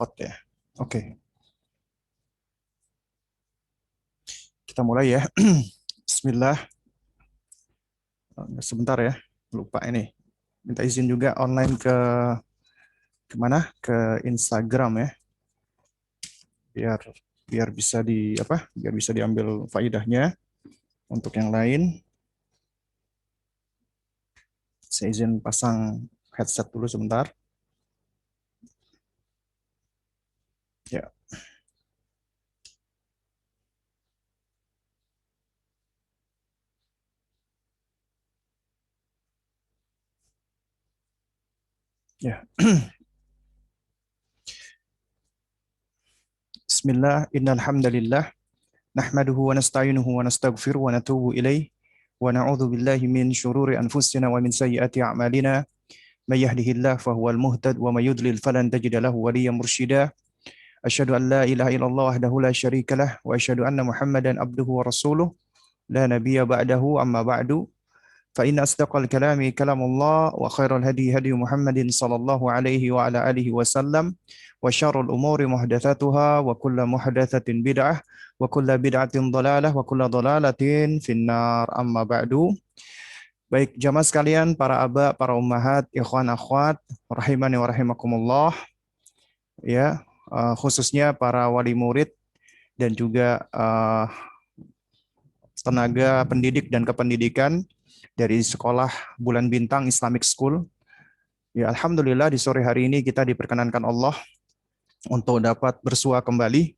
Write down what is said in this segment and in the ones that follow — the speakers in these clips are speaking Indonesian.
hot ya. Oke, kita mulai ya. Bismillah. Sebentar ya, lupa ini. Minta izin juga online ke kemana? Ke Instagram ya, biar biar bisa di apa? Biar bisa diambil faidahnya untuk yang lain. Saya izin pasang headset dulu sebentar. Ya. Ya. Bismillah, innal hamdalillah nahmaduhu wa nasta'inuhu wa nastaghfiruhu wa natubu ilaih wa na'udzu billahi min syururi anfusina wa min sayyiati a'malina. May yahdihillahu fahuwal muhtad wa may yudlil falan tajida lahu waliyyan mursyida. Asyhadu an la ilaha illallah wahdahu la syarika lah wa asyhadu anna Muhammadan abduhu wa rasuluh la nabiyya ba'dahu amma ba'du. Fa inna asdaqal kalami kalamullah wa khairal hadi hadi Muhammadin sallallahu alaihi wa ala alihi wasallam wa syarrul umuri muhdatsatuha wa kullu muhdatsatin bid'ah wa kullu bid'atin dhalalah wa kullu dhalalatin finnar amma ba'du. Baik jamaah sekalian, para aba, para ummahat, ikhwan akhwat, rahimani wa rahimakumullah, ya, khususnya para wali murid dan juga tenaga pendidik dan kependidikan dari sekolah Bulan Bintang Islamic School. Ya, alhamdulillah di sore hari ini kita diperkenankan Allah untuk dapat bersua kembali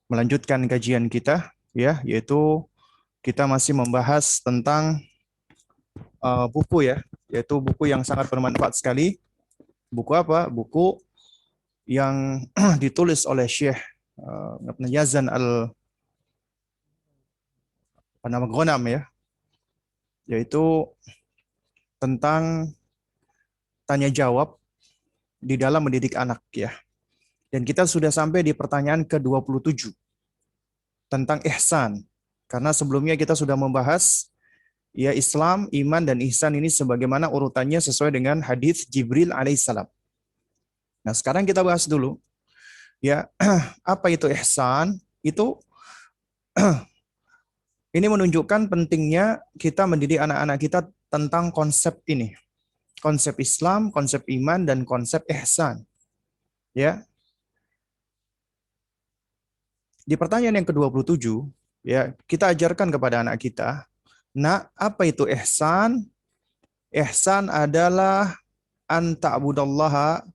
melanjutkan kajian kita, ya, yaitu kita masih membahas tentang buku ya, yaitu buku yang sangat bermanfaat sekali. Buku apa? Buku yang ditulis oleh Syekh Ibn Yazan Ghanam ya, yaitu tentang tanya jawab di dalam mendidik anak ya. Dan kita sudah sampai di pertanyaan ke-27 tentang ihsan. Karena sebelumnya kita sudah membahas ya Islam, iman dan ihsan ini sebagaimana urutannya sesuai dengan hadis Jibril alaihissalam. Nah, sekarang kita bahas dulu ya, apa itu ihsan? Itu ini menunjukkan pentingnya kita mendidik anak-anak kita tentang konsep ini. Konsep Islam, konsep iman, dan konsep ihsan. Ya. Di pertanyaan yang ke-27, ya, kita ajarkan kepada anak kita, nah, apa itu ihsan? Ihsan adalah an ta'budallaha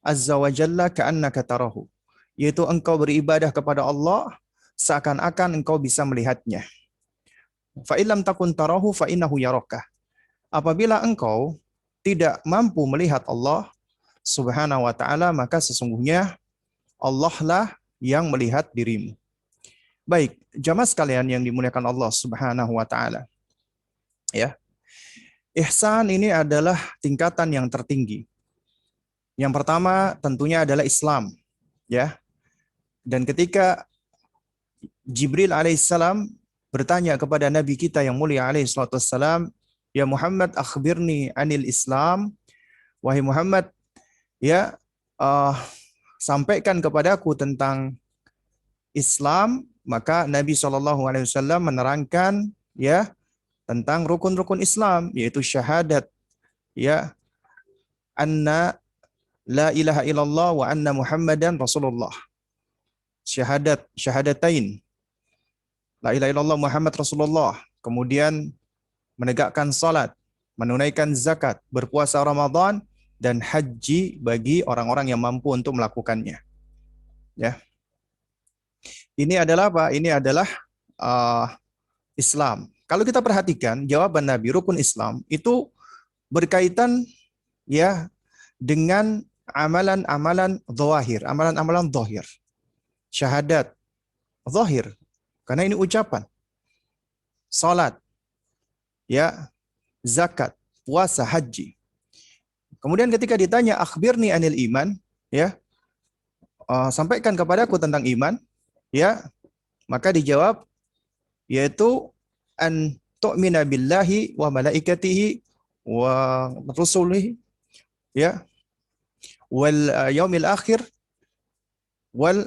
azza wa jalla ka'annaka tarahu. Yaitu engkau beribadah kepada Allah seakan-akan engkau bisa melihatnya. Fa illam takun tarahu fa innahu yaraka. Apabila engkau tidak mampu melihat Allah Subhanahu wa taala, maka sesungguhnya Allah lah yang melihat dirimu. Baik, jamaah sekalian yang dimuliakan Allah Subhanahu wa taala. Ya. Ihsan ini adalah tingkatan yang tertinggi. Yang pertama tentunya adalah Islam, ya. Dan ketika Jibril alaihissalam bertanya kepada Nabi kita yang mulia alaihissalam, ya Muhammad akhbirni anil Islam, wahai Muhammad, ya sampaikan kepadaku tentang Islam, maka Nabi SAW menerangkan ya tentang rukun-rukun Islam, yaitu syahadat, ya, anna la ilaha illallah wa anna Muhammadan Rasulullah. Syahadatain. La ilaha illallah Muhammad Rasulullah. Kemudian menegakkan salat, menunaikan zakat, berpuasa Ramadan, dan haji bagi orang-orang yang mampu untuk melakukannya. Ya. Ini adalah apa? Ini adalah Islam. Kalau kita perhatikan jawaban Nabi rukun Islam itu berkaitan ya dengan amalan-amalan zahir, amalan-amalan zahir. Syahadat zahir karena ini ucapan. Salat, ya, zakat, puasa, haji. Kemudian ketika ditanya akhbirni anil iman, ya, sampaikan kepadaku tentang iman, ya, maka dijawab yaitu an tu'mina billahi wa malaikatihi wa rusulihi, ya, wal yaumil akhir, wal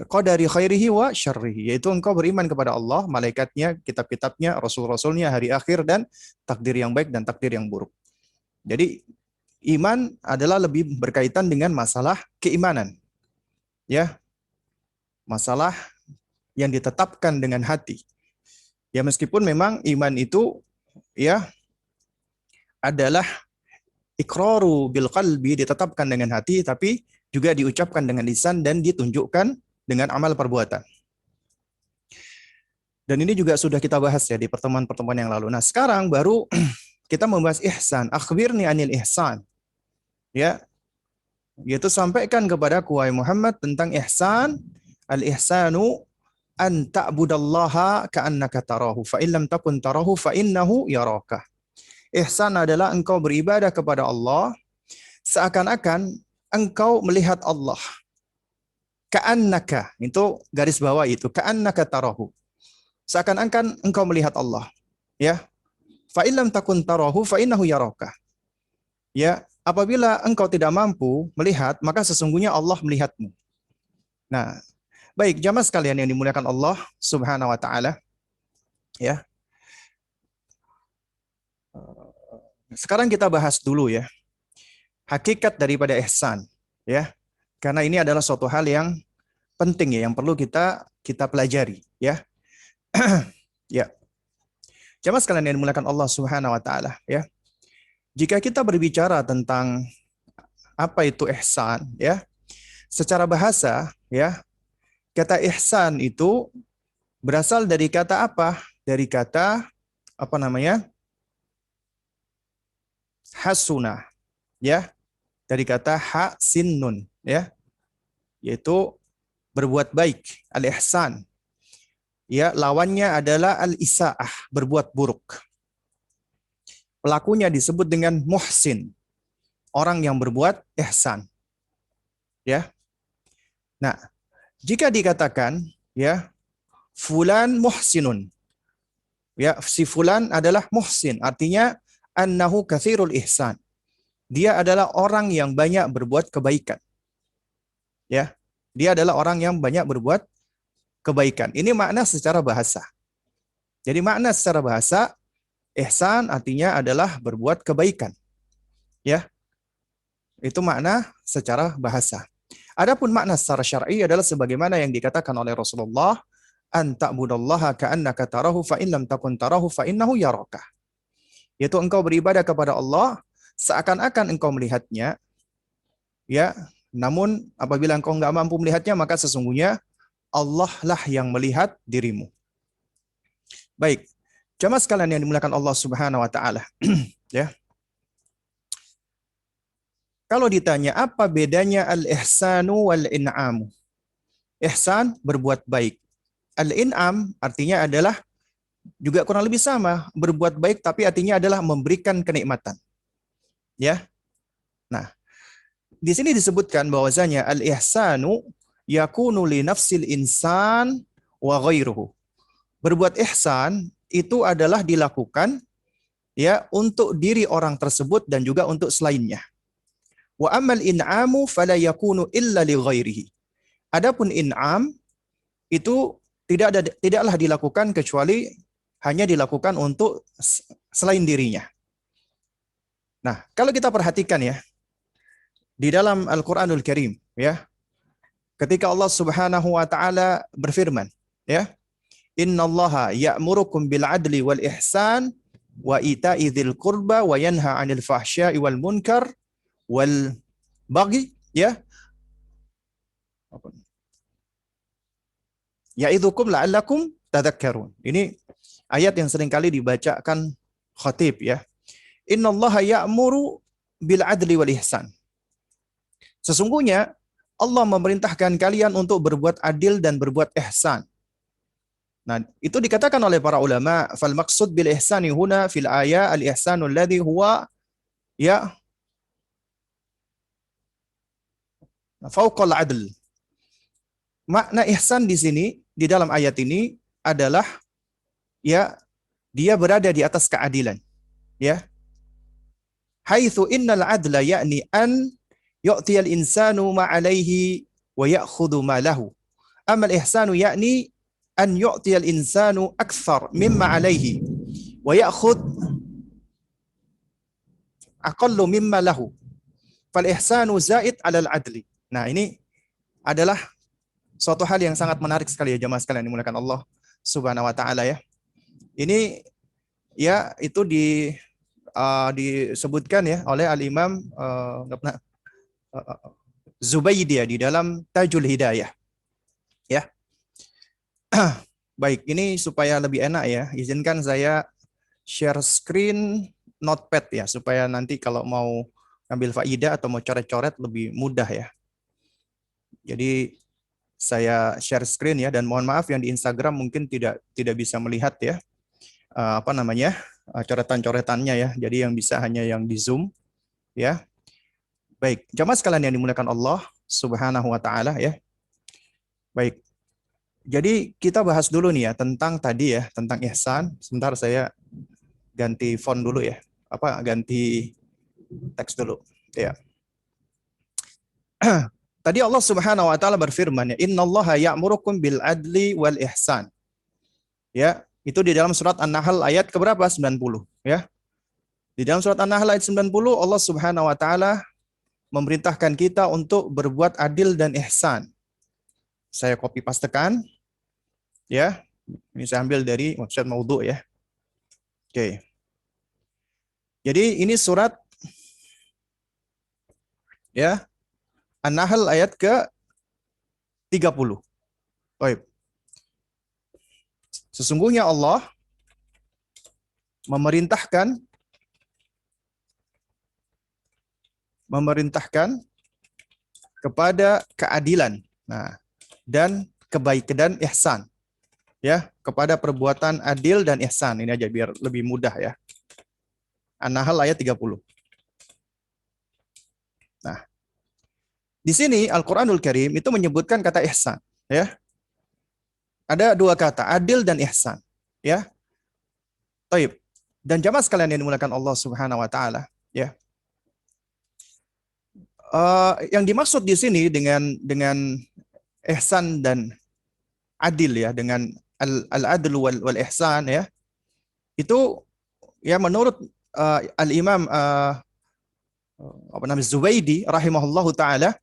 qadari khairihi wa syarrihi, yaitu engkau beriman kepada Allah, malaikatnya, kitab-kitabnya, rasul-rasulnya, hari akhir, dan takdir yang baik dan takdir yang buruk. Jadi iman adalah lebih berkaitan dengan masalah keimanan, ya, masalah yang ditetapkan dengan hati. Ya, meskipun memang iman itu ya adalah iqraru bil qalbi, ditetapkan dengan hati, tapi juga diucapkan dengan lisan dan ditunjukkan dengan amal perbuatan. Dan ini juga sudah kita bahas ya di pertemuan-pertemuan yang lalu. Nah, sekarang baru kita membahas ihsan. Akhbirni anil ihsan. Ya, yaitu sampaikan kepadaku wahai Muhammad tentang ihsan. Al-ihsanu an ta'budallaha ka'annaka tarahu fa illam takun tarahu fa innahu yaraka. Ihsan adalah engkau beribadah kepada Allah seakan-akan engkau melihat Allah. Ka'annaka, itu garis bawah itu, ka'annaka tarahu. Seakan-akan engkau melihat Allah. Ya. Fa illam takun tarahu fa innahu yaraka. Ya, apabila engkau tidak mampu melihat, maka sesungguhnya Allah melihatmu. Nah, baik jamaah sekalian yang dimuliakan Allah Subhanahu wa taala. Ya. Sekarang kita bahas dulu ya hakikat daripada ihsan, ya. Karena ini adalah suatu hal yang penting ya, yang perlu kita pelajari, ya. Ya. Jamaah sekalian yang dimuliakan Allah Subhanahu wa taala, ya. Jika kita berbicara tentang apa itu ihsan, ya. Secara bahasa, ya, kata ihsan itu berasal dari kata apa? Dari kata apa namanya? Hasuna, ya. Dari kata sin nun, ya. Yaitu berbuat baik, al-ihsan. Ya, lawannya adalah al-isaah, berbuat buruk. Pelakunya disebut dengan muhsin, orang yang berbuat ihsan. Ya. Nah, jika dikatakan ya fulan muhsinun, ya, si fulan adalah muhsin, artinya annahu katsirul ihsan. Dia adalah orang yang banyak berbuat kebaikan. Ya. Dia adalah orang yang banyak berbuat kebaikan. Ini makna secara bahasa. Jadi makna secara bahasa, ihsan artinya adalah berbuat kebaikan. Ya. Itu makna secara bahasa. Adapun makna secara syar'i adalah sebagaimana yang dikatakan oleh Rasulullah, an ta'budallaha ka'annaka tarahu fa in lam takun tarahu fa innahu yaraka. Yaitu engkau beribadah kepada Allah seakan-akan engkau melihatnya, ya. Namun apabila engkau enggak mampu melihatnya, maka sesungguhnya Allah lah yang melihat dirimu. Baik, jamaah sekalian yang dimuliakan Allah Subhanahu wa taala. Ya. Kalau ditanya apa bedanya al-ihsanu wal-in'amu? Ihsan berbuat baik. Al-in'am artinya adalah juga kurang lebih sama, berbuat baik tapi artinya adalah memberikan kenikmatan. Ya. Nah, di sini disebutkan bahwasanya al-ihsanu yakunu li nafsil insan wa ghairuhu. Berbuat ihsan itu adalah dilakukan ya untuk diri orang tersebut dan juga untuk selainnya. Wa amal in'amu fala yakunu illa li ghairihi. Adapun in'am itu tidaklah dilakukan kecuali hanya dilakukan untuk selain dirinya. Nah, kalau kita perhatikan ya di dalam Al-Qur'anul Karim, ya, ketika Allah Subhanahu wa taala berfirman, ya, innallaha ya'murukum bil adli wal ihsan wa ita'i dzil qurba wa yanha 'anil fahsya'i wal munkar wal baghi, ya. Ya'idzukum la'allakum tadhakkarun. Ini ayat yang sering kali dibacakan khatib, ya. Innallaha ya'muru bil adli wal ihsan. Sesungguhnya Allah memerintahkan kalian untuk berbuat adil dan berbuat ihsan. Nah, itu dikatakan oleh para ulama, fal maqsud bil ihsani huna fil ayat al ihsanul ladzi huwa ya fauqal adl. Makna ihsan di sini di dalam ayat ini adalah ya dia berada di atas keadilan. Ya. Haitsu innal adla yakni an yu'tiyal insanu ma 'alaihi wa ya'khudhu ma lahu. Amal ihsanu yakni an yu'tiyal insanu akthar mimma 'alaihi wa ya'khudh aqallu mimma lahu. Fal ihsanu zaid 'alal 'adli. Nah, ini adalah suatu hal yang sangat menarik sekali ya jemaah sekalian dimuliakan Allah Subhanahu wa taala ya. Ini ya itu disebutkan ya oleh Al-Imam Zubaydi di dalam Tajul Hidayah. Ya. Baik, ini supaya lebih enak ya, izinkan saya share screen notepad ya supaya nanti kalau mau ambil faidah atau mau coret-coret lebih mudah ya. Jadi saya share screen ya, dan mohon maaf yang di Instagram mungkin tidak bisa melihat ya coretan-coretannya ya. Jadi yang bisa hanya yang di Zoom ya. Baik, jamaah sekalian yang dimuliakan Allah Subhanahu wa taala ya. Baik. Jadi kita bahas dulu nih ya tentang tadi ya, tentang ihsan. Sebentar saya ganti font dulu ya. Ganti teks dulu ya. Tadi Allah Subhanahu wa taala berfirman ya, "Innallaha ya'murukum bil adli wal ihsan." Ya, itu di dalam surat An-Nahl ayat keberapa? 90 ya. Di dalam surat An-Nahl ayat 90 Allah Subhanahu wa taala memerintahkan kita untuk berbuat adil dan ihsan. Saya copy pastekan ya. Ini saya ambil dari website Maudhu ya. Oke. Jadi ini surat ya An-Nahl ayat ke-30. Baik. Sesungguhnya Allah memerintahkan kepada keadilan. Nah, dan kebaikan dan ihsan. Ya, kepada perbuatan adil dan ihsan. Ini aja biar lebih mudah ya. An-Nahl ayat 30. Nah, di sini Al-Qur'anul Karim itu menyebutkan kata ihsan, ya. Ada dua kata, adil dan ihsan, ya. Taib. Dan jamaah sekalian yang dimuliakan Allah Subhanahu wa taala, ya. Yang dimaksud di sini dengan ihsan dan adil ya, dengan al-adl wal ihsan ya. Itu ya menurut Al-Imam Zubaydi rahimahullahu taala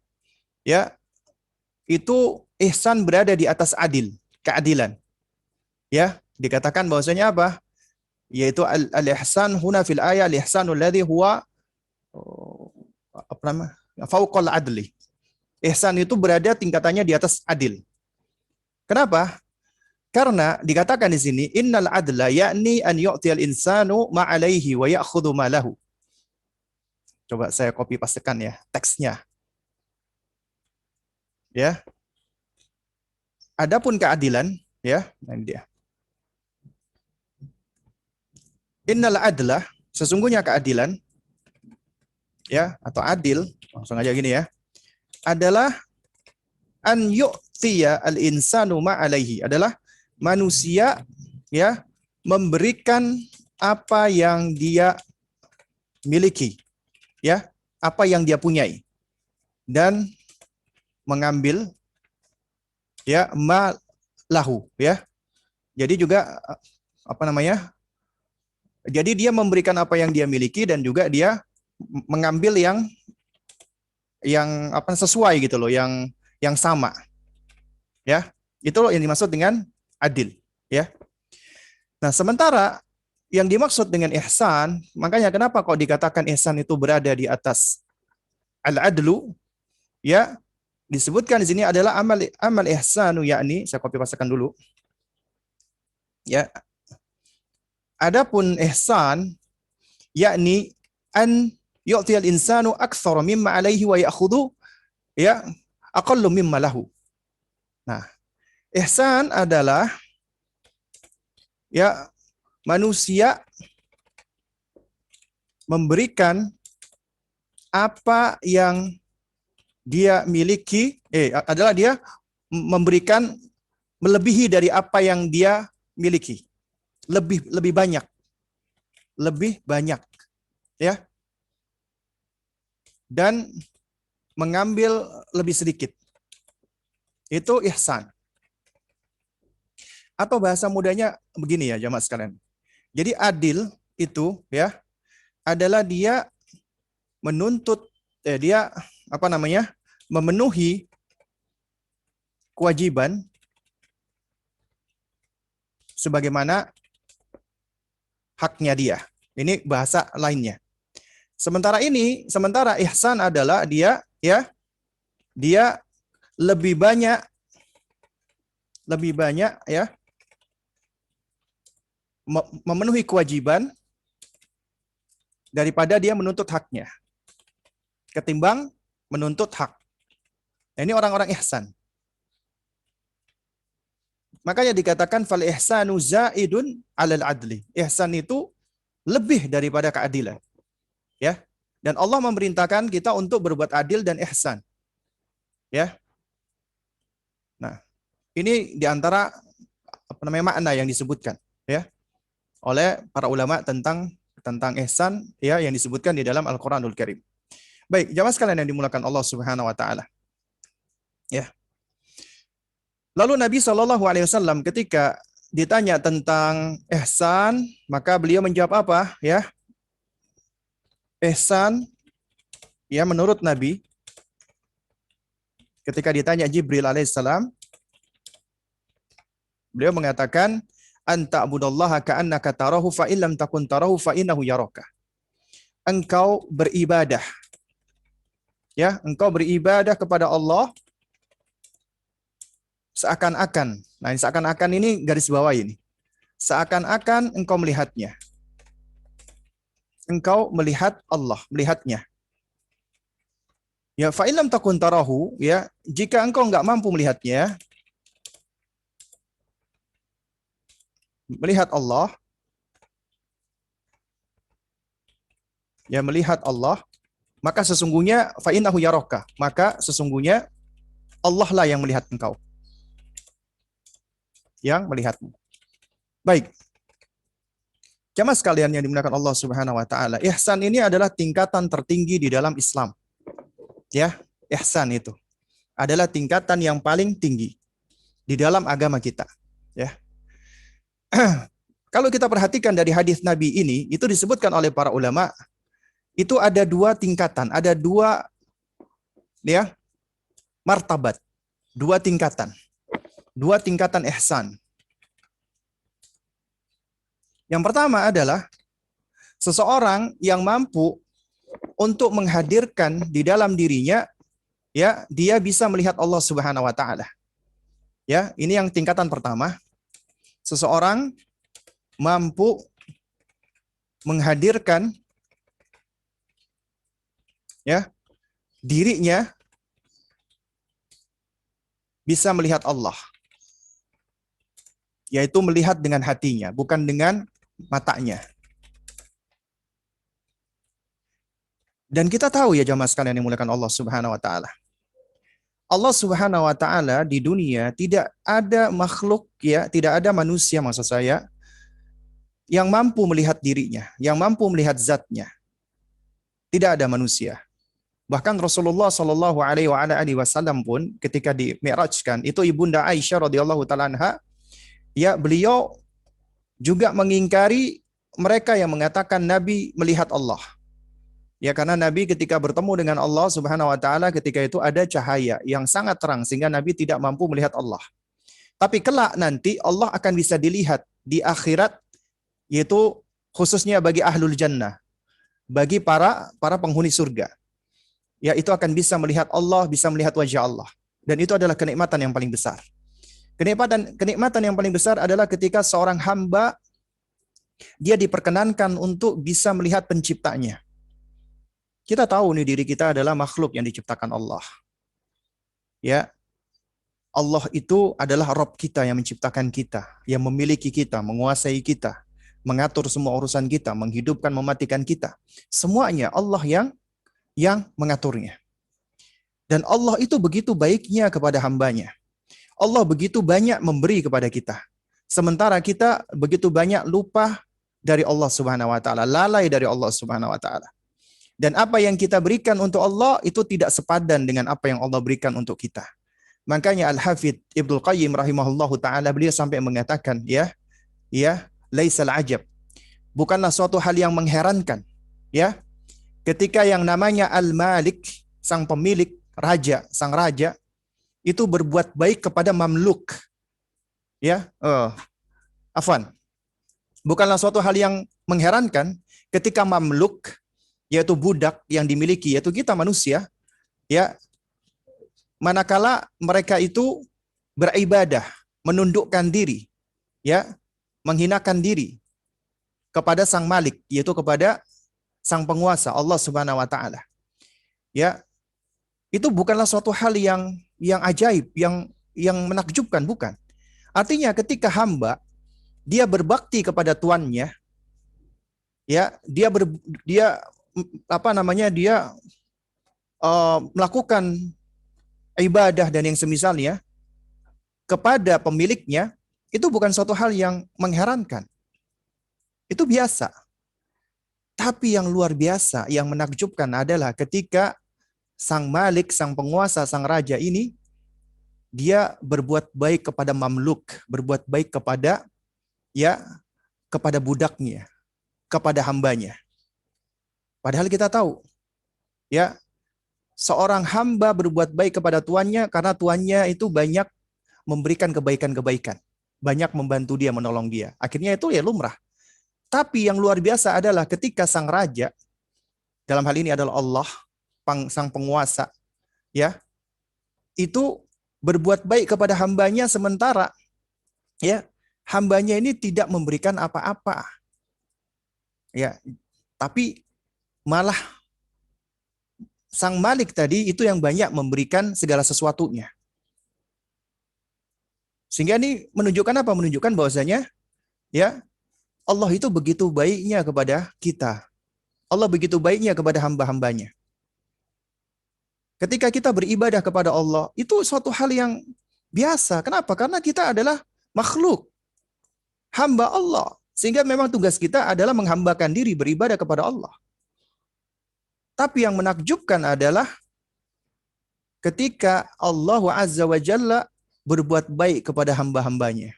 ya, itu ihsan berada di atas adil, keadilan. Ya, dikatakan bahwasanya apa? Yaitu al-ihsan huna fil ayat al-ihsanul ladzi huwa fauqal adli. Ihsan itu berada tingkatannya di atas adil. Kenapa? Karena dikatakan di sini innal adla yakni an yu'tiyal insanu ma 'alaihi wa ya'khudhu ma lahu. Coba saya copy pastekan ya teksnya. Ya. Adapun keadilan ya, ini dia. Innal adla, sesungguhnya keadilan ya atau adil, langsung aja gini ya. Adalah an yu'tiya al-insanu ma 'alaihi, adalah manusia ya memberikan apa yang dia miliki, ya, apa yang dia punyai, dan mengambil ya ma lahu ya. Jadi juga jadi dia memberikan apa yang dia miliki dan juga dia mengambil yang sesuai gitu loh, yang sama. Ya, itu loh yang dimaksud dengan adil, ya. Nah, sementara yang dimaksud dengan ihsan, makanya kenapa kok dikatakan ihsan itu berada di atas al-adlu, ya, disebutkan di sini adalah amal ihsanu, yakni saya copy pastekan dulu. Ya. Adapun ihsan yakni an yu'tiyal insanu aktsara mimma 'alaihi wa ya'khudhu ya aqallu mimma lahu. Nah, ihsan adalah ya manusia memberikan apa yang dia miliki, adalah dia memberikan melebihi dari apa yang dia miliki. Lebih banyak ya. Dan mengambil lebih sedikit. Itu ihsan. Atau bahasa mudanya begini ya jamaah sekalian. Jadi adil itu ya adalah dia menuntut dia apa namanya? Memenuhi kewajiban sebagaimana haknya dia. Ini bahasa lainnya. Sementara ihsan adalah dia lebih banyak ya memenuhi kewajiban daripada dia menuntut haknya ketimbang menuntut hak. Nah, ini orang-orang ihsan. Makanya dikatakan fal ihsanu zaidun 'alal adli. Ihsan itu lebih daripada keadilan. Ya. Dan Allah memerintahkan kita untuk berbuat adil dan ihsan. Ya. Nah, ini diantara makna yang disebutkan ya oleh para ulama tentang ihsan ya yang disebutkan di dalam Al-Qur'anul Karim. Baik, jamaah sekalian yang dimulakan Allah Subhanahu wa taala. Ya. Lalu Nabi Shallallahu alaihi wasallam ketika ditanya tentang ihsan, maka beliau menjawab apa? Ya. Ihsan ya menurut Nabi ketika ditanya Jibril alaihissalam, beliau mengatakan anta abudallaha ka'annaka tarahu fa in lam takun tarahu fa innahu yaraka. Engkau beribadah. Ya, engkau beribadah kepada Allah seakan-akan. Nah, seakan-akan ini garis bawah ini. Seakan-akan engkau melihatnya. Engkau melihat Allah, melihatnya. Ya, fa in lam takun tarahu, ya, jika engkau enggak mampu melihatnya, melihat Allah, ya melihat Allah, maka sesungguhnya fa innahu yaraka, maka sesungguhnya Allah lah yang melihat engkau. Yang melihatmu. Baik. Jamaah sekalian yang dimuliakan Allah Subhanahu wa taala, ihsan ini adalah tingkatan tertinggi di dalam Islam. Ya, ihsan itu adalah tingkatan yang paling tinggi di dalam agama kita, ya. Kalau kita perhatikan dari hadis Nabi ini, itu disebutkan oleh para ulama, itu ada dua tingkatan, ada dua ya martabat, dua tingkatan ihsan. Yang pertama adalah seseorang yang mampu untuk menghadirkan di dalam dirinya ya dia bisa melihat Allah Subhanahu wa taala. Ya, ini yang tingkatan pertama. Seseorang mampu menghadirkan ya dirinya bisa melihat Allah. Yaitu melihat dengan hatinya, bukan dengan matanya. Dan kita tahu ya jamaah sekalian yang dimuliakan Allah Subhanahu wa taala. Allah Subhanahu wa taala di dunia tidak ada makhluk ya, tidak ada manusia maksud saya yang mampu melihat dirinya, yang mampu melihat zatnya. Tidak ada manusia. Bahkan Rasulullah Shallallahu alaihi wasallam pun ketika dimi'rajkan, itu ibunda Aisyah radhiyallahu taala anha, ya beliau juga mengingkari mereka yang mengatakan Nabi melihat Allah. Ya karena Nabi ketika bertemu dengan Allah Subhanahu wa taala ketika itu ada cahaya yang sangat terang sehingga Nabi tidak mampu melihat Allah. Tapi kelak nanti Allah akan bisa dilihat di akhirat, yaitu khususnya bagi ahlul jannah, bagi para penghuni surga. Ya itu akan bisa melihat Allah, bisa melihat wajah Allah. Dan itu adalah kenikmatan yang paling besar. Kenikmatan yang paling besar adalah ketika seorang hamba dia diperkenankan untuk bisa melihat penciptanya. Kita tahu nih diri kita adalah makhluk yang diciptakan Allah. Ya. Allah itu adalah Rabb kita yang menciptakan kita, yang memiliki kita, menguasai kita, mengatur semua urusan kita, menghidupkan, mematikan kita. Semuanya Allah yang mengaturnya. Dan Allah itu begitu baiknya kepada hambanya. Allah begitu banyak memberi kepada kita. Sementara kita begitu banyak lupa dari Allah Subhanahu wa taala, lalai dari Allah Subhanahu wa taala. Dan apa yang kita berikan untuk Allah itu tidak sepadan dengan apa yang Allah berikan untuk kita. Makanya Al-Hafidz Ibnu Qayyim rahimahullahu taala beliau sampai mengatakan laisal ajab. Bukanlah suatu hal yang mengherankan, ya. Ketika yang namanya Al-Malik, sang pemilik, raja, sang raja itu berbuat baik kepada mamluk. Ya, afwan. Bukanlah suatu hal yang mengherankan ketika mamluk, yaitu budak yang dimiliki, yaitu kita manusia, ya, manakala mereka itu beribadah, menundukkan diri, ya, menghinakan diri kepada sang malik, yaitu kepada sang penguasa Allah Subhanahu wa taala. Ya, itu bukanlah suatu hal yang ajaib, yang menakjubkan, bukan. Artinya ketika hamba dia berbakti kepada tuannya, ya, dia melakukan ibadah dan yang semisalnya kepada pemiliknya, itu bukan suatu hal yang mengherankan. Itu biasa. Tapi yang luar biasa, yang menakjubkan adalah ketika sang malik, sang penguasa, sang raja ini, dia berbuat baik kepada mamluk, berbuat baik kepada budaknya, kepada hambanya. Padahal kita tahu, ya, seorang hamba berbuat baik kepada tuannya karena tuannya itu banyak memberikan kebaikan-kebaikan, banyak membantu dia, menolong dia. Akhirnya itu ya lumrah. Tapi yang luar biasa adalah ketika sang raja, dalam hal ini adalah Allah, sang penguasa, ya, itu berbuat baik kepada hambanya sementara, ya, hambanya ini tidak memberikan apa-apa, ya, tapi malah sang malik tadi itu yang banyak memberikan segala sesuatunya. Sehingga ini menunjukkan apa? Menunjukkan bahwasanya, ya, Allah itu begitu baiknya kepada kita. Allah begitu baiknya kepada hamba-hambanya. Ketika kita beribadah kepada Allah, itu suatu hal yang biasa. Kenapa? Karena kita adalah makhluk, hamba Allah. Sehingga memang tugas kita adalah menghambakan diri beribadah kepada Allah. Tapi yang menakjubkan adalah ketika Allah Azza wa Jalla berbuat baik kepada hamba-hambanya.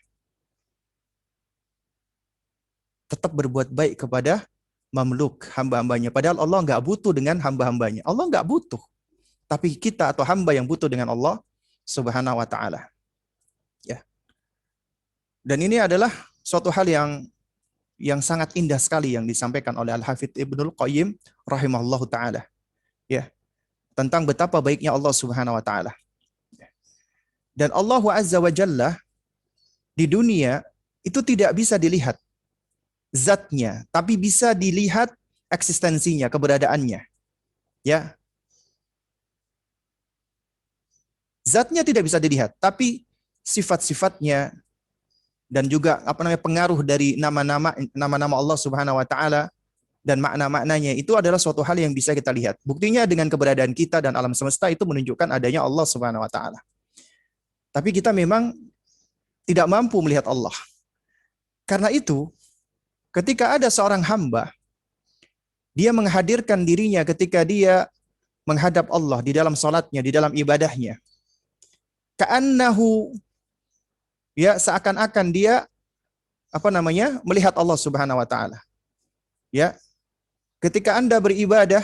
Tetap berbuat baik kepada mamluk, hamba-hambanya. Padahal Allah nggak butuh dengan hamba-hambanya. Allah nggak butuh. Tapi kita atau hamba yang butuh dengan Allah Subhanahu wa taala. Ya. Dan ini adalah suatu hal yang sangat indah sekali yang disampaikan oleh Al-Hafidz Ibnul Qayyim rahimahullahu taala. Ya. Tentang betapa baiknya Allah Subhanahu wa taala. Dan Allah Azza wa Jalla di dunia itu tidak bisa dilihat zatnya, tapi bisa dilihat eksistensinya, keberadaannya. Ya. Zatnya tidak bisa dilihat, tapi sifat-sifatnya dan juga pengaruh dari nama-nama Allah Subhanahu wa taala dan makna-maknanya itu adalah suatu hal yang bisa kita lihat. Buktinya dengan keberadaan kita dan alam semesta itu menunjukkan adanya Allah Subhanahu wa taala. Tapi kita memang tidak mampu melihat Allah. Karena itu, ketika ada seorang hamba, dia menghadirkan dirinya ketika dia menghadap Allah di dalam salatnya, di dalam ibadahnya. Ka'annahu, ya, seakan-akan dia melihat Allah Subhanahu wa taala. Ya. Ketika Anda beribadah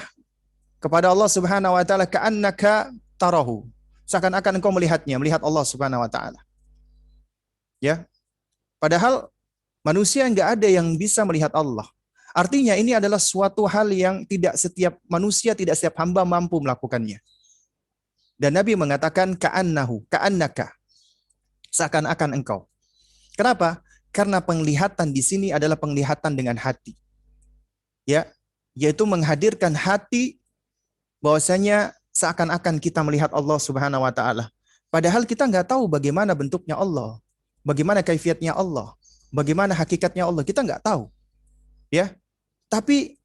kepada Allah Subhanahu wa taala, ka'annaka tarahu. Seakan-akan engkau melihatnya, melihat Allah Subhanahu wa taala. Ya. Padahal manusia enggak ada yang bisa melihat Allah. Artinya ini adalah suatu hal yang tidak setiap manusia, tidak setiap hamba mampu melakukannya. Dan Nabi mengatakan ka'annaka. Seakan-akan engkau. Kenapa? Karena penglihatan di sini adalah penglihatan dengan hati. Ya, yaitu menghadirkan hati bahwasanya seakan-akan kita melihat Allah Subhanahu wa taala. Padahal kita nggak tahu bagaimana bentuknya Allah, bagaimana kaifiatnya Allah, bagaimana hakikatnya Allah, kita nggak tahu. Ya. Tapi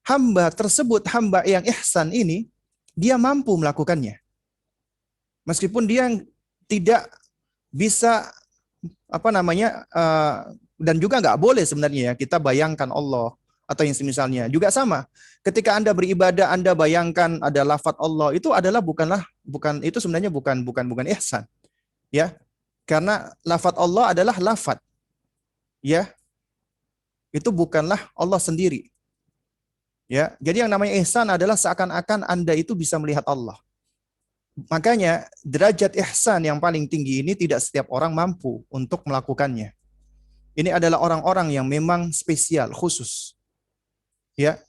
hamba tersebut, hamba yang ihsan ini, dia mampu melakukannya. Meskipun dia tidak bisa dan juga nggak boleh sebenarnya ya kita bayangkan Allah atau yang semisalnya. Juga sama. Ketika Anda beribadah, Anda bayangkan ada lafaz Allah, itu adalah bukan itu sebenarnya bukan ihsan, ya. Karena lafaz Allah adalah lafaz, ya. Itu bukanlah Allah sendiri. Ya, jadi yang namanya ihsan adalah seakan-akan Anda itu bisa melihat Allah. Makanya derajat ihsan yang paling tinggi ini tidak setiap orang mampu untuk melakukannya. Ini adalah orang-orang yang memang spesial, khusus. Ya,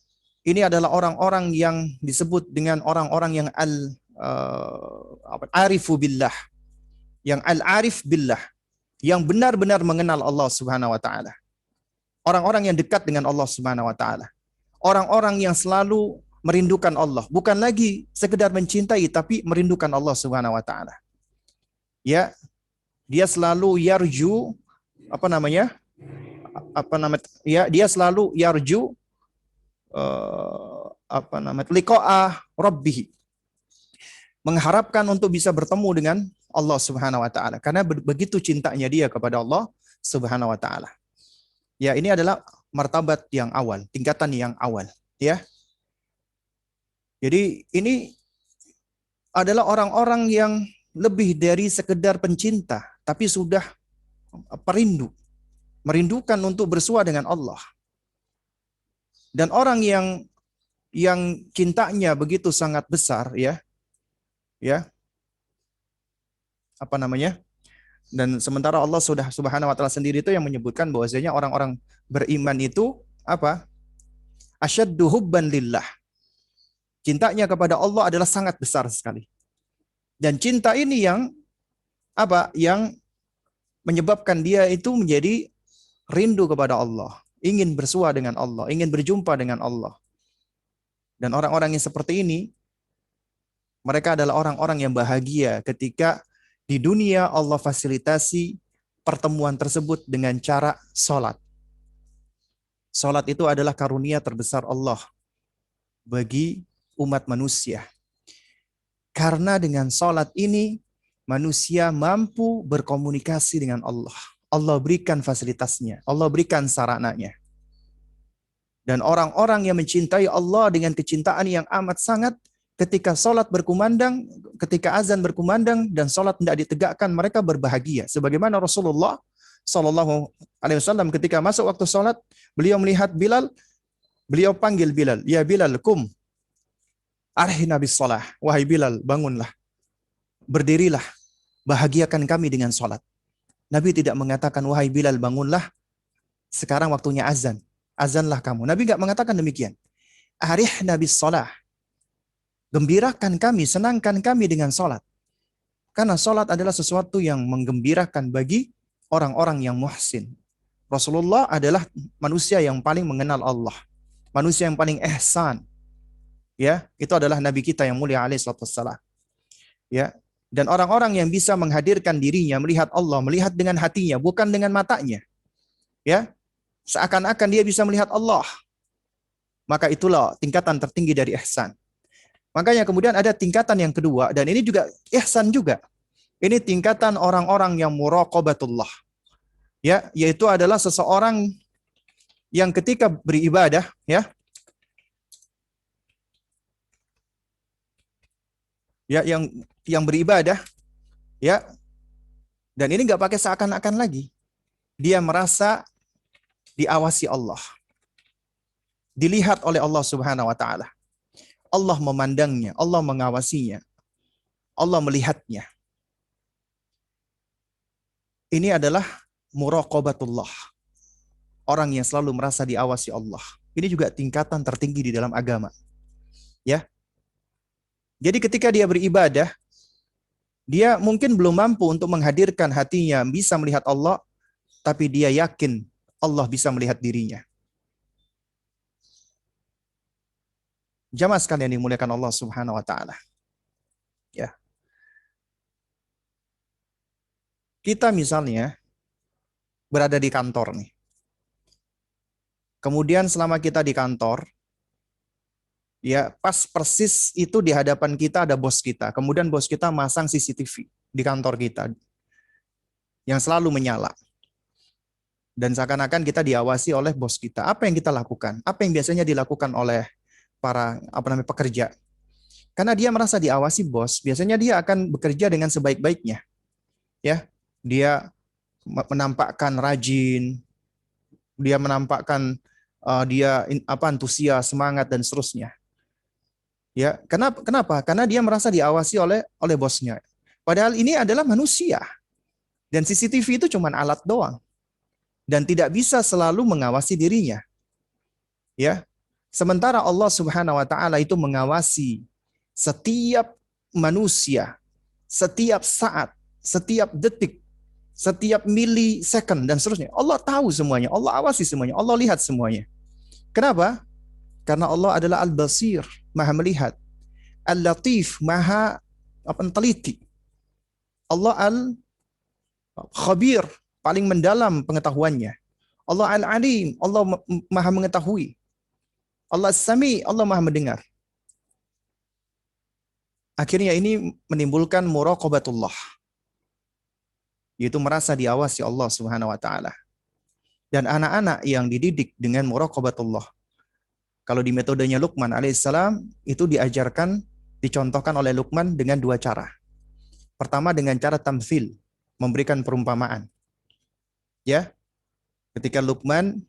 ini adalah orang-orang yang disebut dengan orang-orang yang arifu billah, yang al-arif billah, yang benar-benar mengenal Allah Subhanahu wa taala. Orang-orang yang dekat dengan Allah Subhanahu wa taala. Orang-orang yang selalu merindukan Allah, bukan lagi sekedar mencintai tapi merindukan Allah Subhanahu wa taala. Ya, dia selalu yarju ya, dia selalu yarju liqa'a rabbih, mengharapkan untuk bisa bertemu dengan Allah Subhanahu wa taala karena begitu cintanya dia kepada Allah Subhanahu wa taala. Ya, ini adalah martabat yang awal, tingkatan yang awal, ya. Jadi ini adalah orang-orang yang lebih dari sekedar pencinta, tapi sudah perindu, merindukan untuk bersua dengan Allah. Dan orang yang cintanya begitu sangat besar, ya, dan sementara Allah sudah Subhanahu wa taala sendiri itu yang menyebutkan bahwasanya orang-orang beriman itu asyaddu hubban lillah. Cintanya kepada Allah adalah sangat besar sekali. Dan cinta ini yang menyebabkan dia itu menjadi rindu kepada Allah, ingin bersua dengan Allah, ingin berjumpa dengan Allah. Dan orang-orang yang seperti ini, mereka adalah orang-orang yang bahagia ketika di dunia Allah fasilitasi pertemuan tersebut dengan cara sholat. Sholat itu adalah karunia terbesar Allah bagi umat manusia. Karena dengan sholat ini, manusia mampu berkomunikasi dengan Allah. Allah berikan fasilitasnya, Allah berikan sarananya. Dan orang-orang yang mencintai Allah dengan kecintaan yang amat sangat, ketika sholat berkumandang, ketika azan berkumandang, dan sholat tidak ditegakkan, mereka berbahagia. Sebagaimana Rasulullah Sallallahu Alaihi Wasallam ketika masuk waktu sholat, beliau melihat Bilal, beliau panggil Bilal, ya Bilal, kum, arhina bis sholah, wahai Bilal, bangunlah, berdirilah, bahagiakan kami dengan sholat. Nabi tidak mengatakan, wahai Bilal, bangunlah, sekarang waktunya azan, azanlah kamu. Nabi nggak mengatakan demikian. Arihna bis sholah, gembirakan kami, senangkan kami dengan sholat. Karena sholat adalah sesuatu yang menggembirakan bagi orang-orang yang muhsin. Rasulullah adalah manusia yang paling mengenal Allah, manusia yang paling ihsan. Ya, itu adalah Nabi kita yang mulia alaihi wassalam. Ya, dan orang-orang yang bisa menghadirkan dirinya melihat Allah, melihat dengan hatinya, bukan dengan matanya. Ya, seakan-akan dia bisa melihat Allah. Maka itulah tingkatan tertinggi dari ihsan. Makanya kemudian ada tingkatan yang kedua, dan ini juga ihsan juga. Ini tingkatan orang-orang yang muraqabatullah. Ya, yaitu adalah seseorang yang ketika beribadah, yang beribadah, ya, dan ini nggak pakai seakan-akan lagi. Dia merasa diawasi Allah, dilihat oleh Allah Subhanahu wa taala. Allah memandangnya, Allah mengawasinya, Allah melihatnya. Ini adalah muraqabatullah. Orang yang selalu merasa diawasi Allah. Ini juga tingkatan tertinggi di dalam agama. Ya. Jadi ketika dia beribadah, dia mungkin belum mampu untuk menghadirkan hatinya bisa melihat Allah, tapi dia yakin Allah bisa melihat dirinya. Jamaah sekalian dimuliakan Allah Subhanahu wa taala. Ya. Kita misalnya berada di kantor nih. Kemudian selama kita di kantor, ya pas persis itu di hadapan kita ada bos kita. Kemudian bos kita masang CCTV di kantor kita yang selalu menyala. Dan seakan-akan kita diawasi oleh bos kita. Apa yang kita lakukan? Apa yang biasanya dilakukan oleh para pekerja? Karena dia merasa diawasi bos, biasanya dia akan bekerja dengan sebaik-baiknya. Ya, dia menampakkan rajin, dia menampakkan antusias, semangat dan seterusnya. Ya, kenapa? Karena dia merasa diawasi oleh bosnya. Padahal ini adalah manusia. Dan CCTV itu cuma alat doang dan tidak bisa selalu mengawasi dirinya. Ya. Sementara Allah Subhanahu wa taala itu mengawasi setiap manusia, setiap saat, setiap detik, setiap milisecond dan seterusnya. Allah tahu semuanya, Allah awasi semuanya, Allah lihat semuanya. Kenapa? Karena Allah adalah Al-Basir, Maha melihat. Al-Latif, Maha teliti. Allah Al-Khabir, paling mendalam pengetahuannya. Allah Al-Alim, Allah Maha mengetahui. Allah As-Sami, Allah Maha mendengar. Akhirnya ini menimbulkan muraqabatullah, yaitu merasa diawasi Allah Subhanahu wa taala. Dan anak-anak yang dididik dengan muraqabatullah, kalau di metodenya Luqman alaihissalam, itu diajarkan, dicontohkan oleh Luqman dengan dua cara. Pertama dengan cara tamthil, memberikan perumpamaan. Ya, ketika Luqman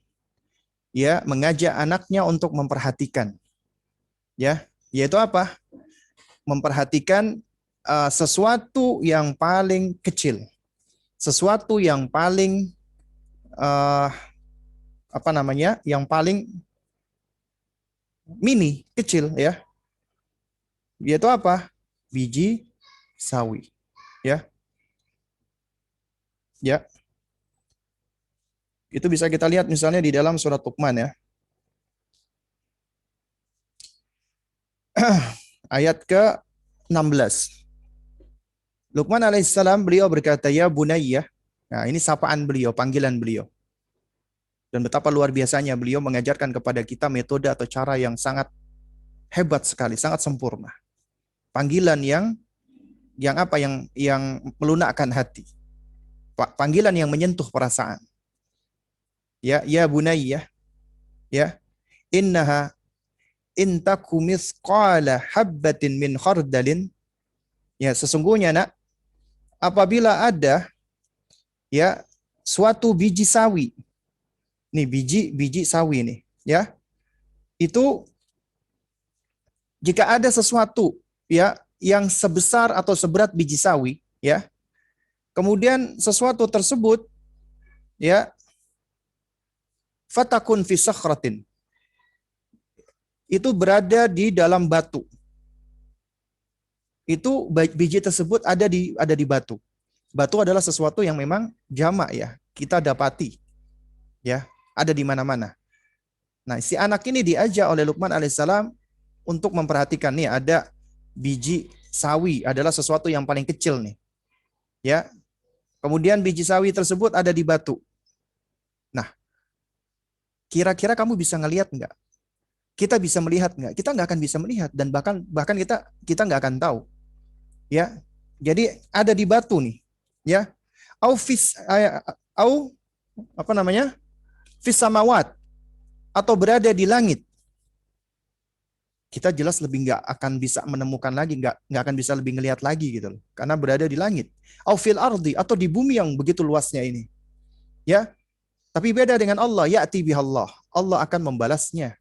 ya mengajak anaknya untuk memperhatikan, ya, yaitu apa? Memperhatikan sesuatu yang paling kecil, sesuatu yang paling yang paling mini, kecil, ya, yaitu apa? Biji sawi, ya, ya. Itu bisa kita lihat misalnya di dalam surat Luqman, ya. Ayat ke-16. Luqman alaihissalam beliau berkata, ya bunayya. Nah, ini sapaan beliau, panggilan beliau. Dan betapa luar biasanya beliau mengajarkan kepada kita metode atau cara yang sangat hebat sekali, sangat sempurna. Panggilan yang melunakkan hati. Panggilan yang menyentuh perasaan. Ya bunayya. Ya. Innaha intaku mithqala habbatin min khardalin. Ya, sesungguhnya nak, apabila ada ya suatu biji sawi. Nih biji sawi nih, ya. Itu jika ada sesuatu ya yang sebesar atau seberat biji sawi, ya. Kemudian sesuatu tersebut ya fatakun fi sakhratin. Itu berada di dalam batu. Itu biji tersebut ada di batu. Batu adalah sesuatu yang memang jamak, ya, kita dapati, ya, ada di mana-mana. Nah, si anak ini diajak oleh Luqman alaihissalam untuk memperhatikan, nih ada biji sawi, adalah sesuatu yang paling kecil nih, ya. Kemudian biji sawi tersebut ada di batu. Nah, kira-kira kamu bisa ngelihat nggak? Kita bisa melihat nggak? Kita nggak akan bisa melihat, dan bahkan kita nggak akan tahu, ya. Jadi ada di batu nih, ya. Au fis samawat, atau berada di langit. Kita jelas lebih nggak akan bisa menemukan lagi, nggak akan bisa lebih ngelihat lagi gitu loh, karena berada di langit. Au fil ardi, atau di bumi yang begitu luasnya ini, ya. Tapi beda dengan Allah, ya'ti bihallah, Allah akan membalasnya.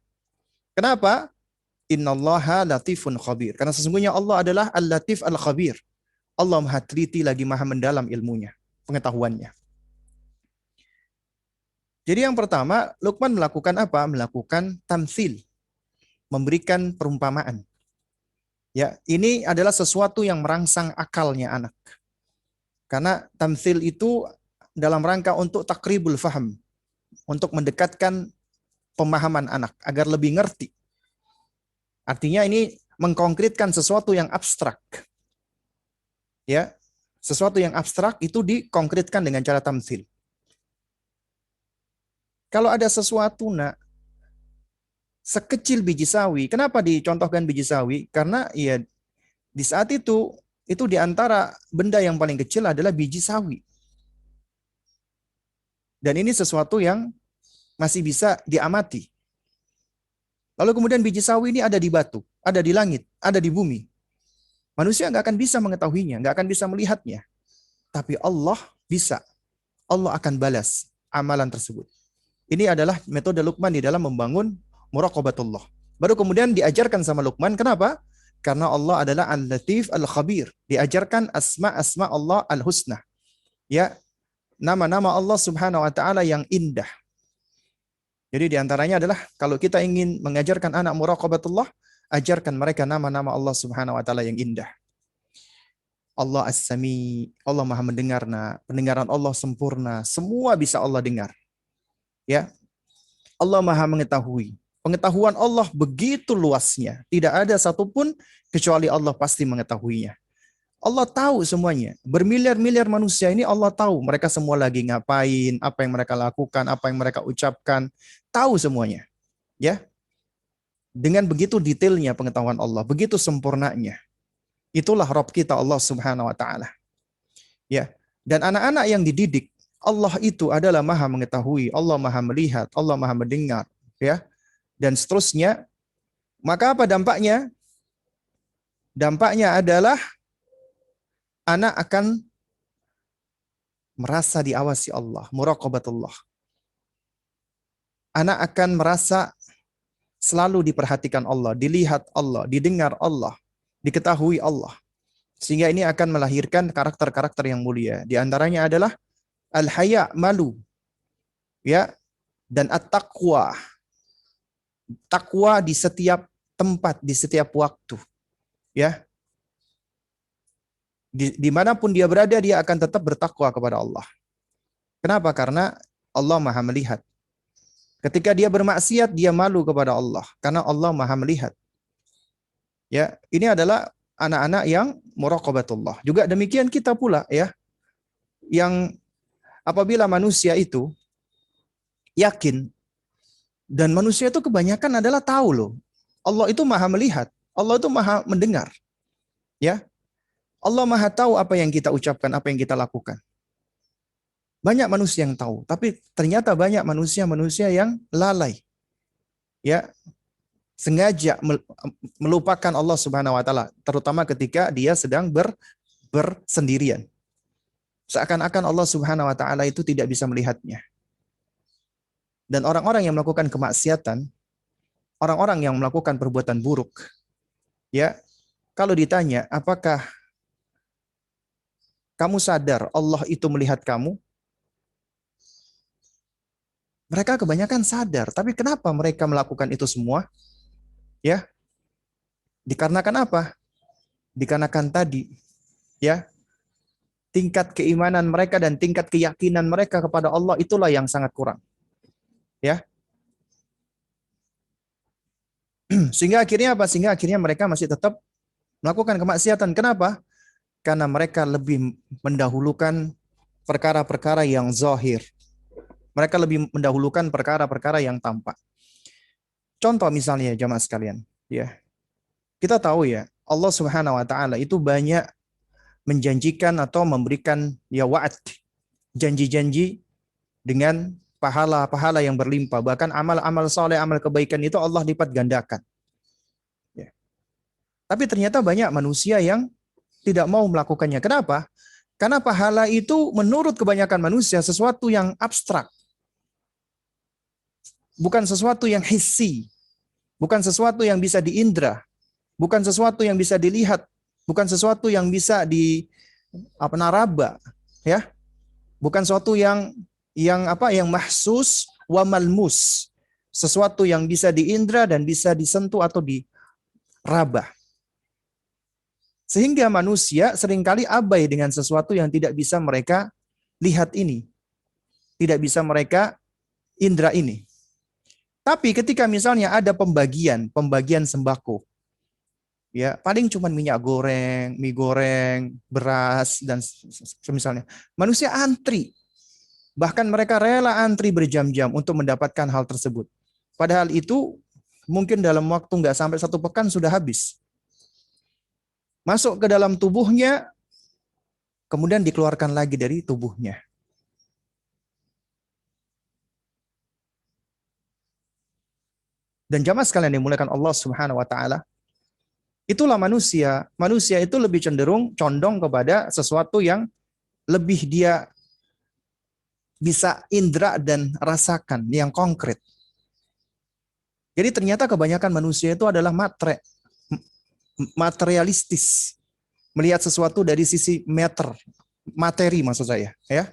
Kenapa? Innallaha latifun khabir, karena sesungguhnya Allah adalah al-latif al-khabir. Allah maha teliti lagi maha mendalam ilmunya, pengetahuannya. Jadi yang pertama, Luqman melakukan apa? Melakukan tamtsil, memberikan perumpamaan. Ya, ini adalah sesuatu yang merangsang akalnya anak. Karena tamtsil itu dalam rangka untuk takribul faham, untuk mendekatkan pemahaman anak agar lebih ngerti. Artinya ini mengkonkretkan sesuatu yang abstrak. Ya, sesuatu yang abstrak itu dikonkretkan dengan cara tamtsil. Kalau ada sesuatu sekecil biji sawi, kenapa dicontohkan biji sawi? Karena ya di saat itu di antara benda yang paling kecil adalah biji sawi. Dan ini sesuatu yang masih bisa diamati. Lalu kemudian biji sawi ini ada di batu, ada di langit, ada di bumi. Manusia nggak akan bisa mengetahuinya, nggak akan bisa melihatnya. Tapi Allah bisa. Allah akan balas amalan tersebut. Ini adalah metode Luqman di dalam membangun muraqabatullah. Baru kemudian diajarkan sama Luqman, kenapa? Karena Allah adalah Al-Latif Al-Khabir. Diajarkan asma-asma Allah Al-Husna. Ya, nama-nama Allah Subhanahu wa taala yang indah. Jadi diantaranya adalah kalau kita ingin mengajarkan anak muraqabatullah, ajarkan mereka nama-nama Allah Subhanahu wa taala yang indah. Allah As-Sami, Allah Maha mendengar, pendengaran Allah sempurna, semua bisa Allah dengar. Ya, Allah Maha mengetahui. Pengetahuan Allah begitu luasnya, tidak ada satupun kecuali Allah pasti mengetahuinya. Allah tahu semuanya. Bermiliar-miliar manusia ini Allah tahu mereka semua lagi ngapain, apa yang mereka lakukan, apa yang mereka ucapkan, tahu semuanya. Ya. Dengan begitu detailnya pengetahuan Allah, begitu sempurnanya. Itulah Rabb kita Allah Subhanahu wa taala. Ya. Dan anak-anak yang dididik, Allah itu adalah Maha mengetahui, Allah Maha melihat, Allah Maha mendengar, ya. Dan seterusnya. Maka apa dampaknya? Dampaknya adalah anak akan merasa diawasi Allah, muraqabatullah. Anak akan merasa selalu diperhatikan Allah, dilihat Allah, didengar Allah, diketahui Allah. Sehingga ini akan melahirkan karakter-karakter yang mulia. Di antaranya adalah al-haya, malu. Ya, dan at-taqwa. Takwa di setiap tempat, di setiap waktu. Ya. Dimanapun dia berada, dia akan tetap bertakwa kepada Allah. Kenapa? Karena Allah Maha melihat. Ketika dia bermaksiat, dia malu kepada Allah. Karena Allah Maha melihat. Ya, ini adalah anak-anak yang muraqabatullah. Juga demikian kita pula, ya. Yang apabila manusia itu yakin, dan manusia itu kebanyakan adalah tahu loh. Allah itu Maha melihat. Allah itu Maha mendengar. Ya. Allah Maha tahu apa yang kita ucapkan, apa yang kita lakukan. Banyak manusia yang tahu, tapi ternyata banyak manusia-manusia yang lalai. Ya. Sengaja melupakan Allah Subhanahu wa taala, terutama ketika dia sedang bersendirian. Seakan-akan Allah Subhanahu wa taala itu tidak bisa melihatnya. Dan orang-orang yang melakukan kemaksiatan, orang-orang yang melakukan perbuatan buruk, ya, kalau ditanya, apakah kamu sadar Allah itu melihat kamu? Mereka kebanyakan sadar, tapi kenapa mereka melakukan itu semua? Ya, dikarenakan apa? Dikarenakan tadi, ya, tingkat keimanan mereka dan tingkat keyakinan mereka kepada Allah itulah yang sangat kurang. Ya. Sehingga akhirnya apa? Sehingga akhirnya mereka masih tetap melakukan kemaksiatan. Kenapa? Karena mereka lebih mendahulukan perkara-perkara yang zahir. Mereka lebih mendahulukan perkara-perkara yang tampak. Contoh misalnya jamaah sekalian, ya. Kita tahu ya, Allah Subhanahu wa taala itu banyak menjanjikan atau memberikan ya wa'ad, janji-janji dengan pahala-pahala yang berlimpah. Bahkan amal-amal soleh, amal kebaikan itu Allah lipat gandakan. Ya. Tapi ternyata banyak manusia yang tidak mau melakukannya. Kenapa? Karena pahala itu menurut kebanyakan manusia sesuatu yang abstrak. Bukan sesuatu yang hissi. Bukan sesuatu yang bisa diindra. Bukan sesuatu yang bisa dilihat. Bukan sesuatu yang bisa naraba. Ya. Bukan sesuatu yang mahsus wa malmus, sesuatu yang bisa diindra dan bisa disentuh atau diraba. Sehingga manusia seringkali abai dengan sesuatu yang tidak bisa mereka lihat ini, tidak bisa mereka indra ini. Tapi ketika misalnya ada pembagian sembako, ya paling cuma minyak goreng, mie goreng, beras dan misalnya, manusia antri. Bahkan mereka rela antri berjam-jam untuk mendapatkan hal tersebut. Padahal itu mungkin dalam waktu nggak sampai 1 pekan sudah habis. Masuk ke dalam tubuhnya, kemudian dikeluarkan lagi dari tubuhnya. Dan jamaah sekalian yang dimuliakan Allah Subhanahu wa taala, itulah manusia. Manusia itu lebih cenderung condong kepada sesuatu yang lebih dia bisa indra dan rasakan, yang konkret. Jadi ternyata kebanyakan manusia itu adalah materialistis, melihat sesuatu dari sisi materi maksud saya, ya.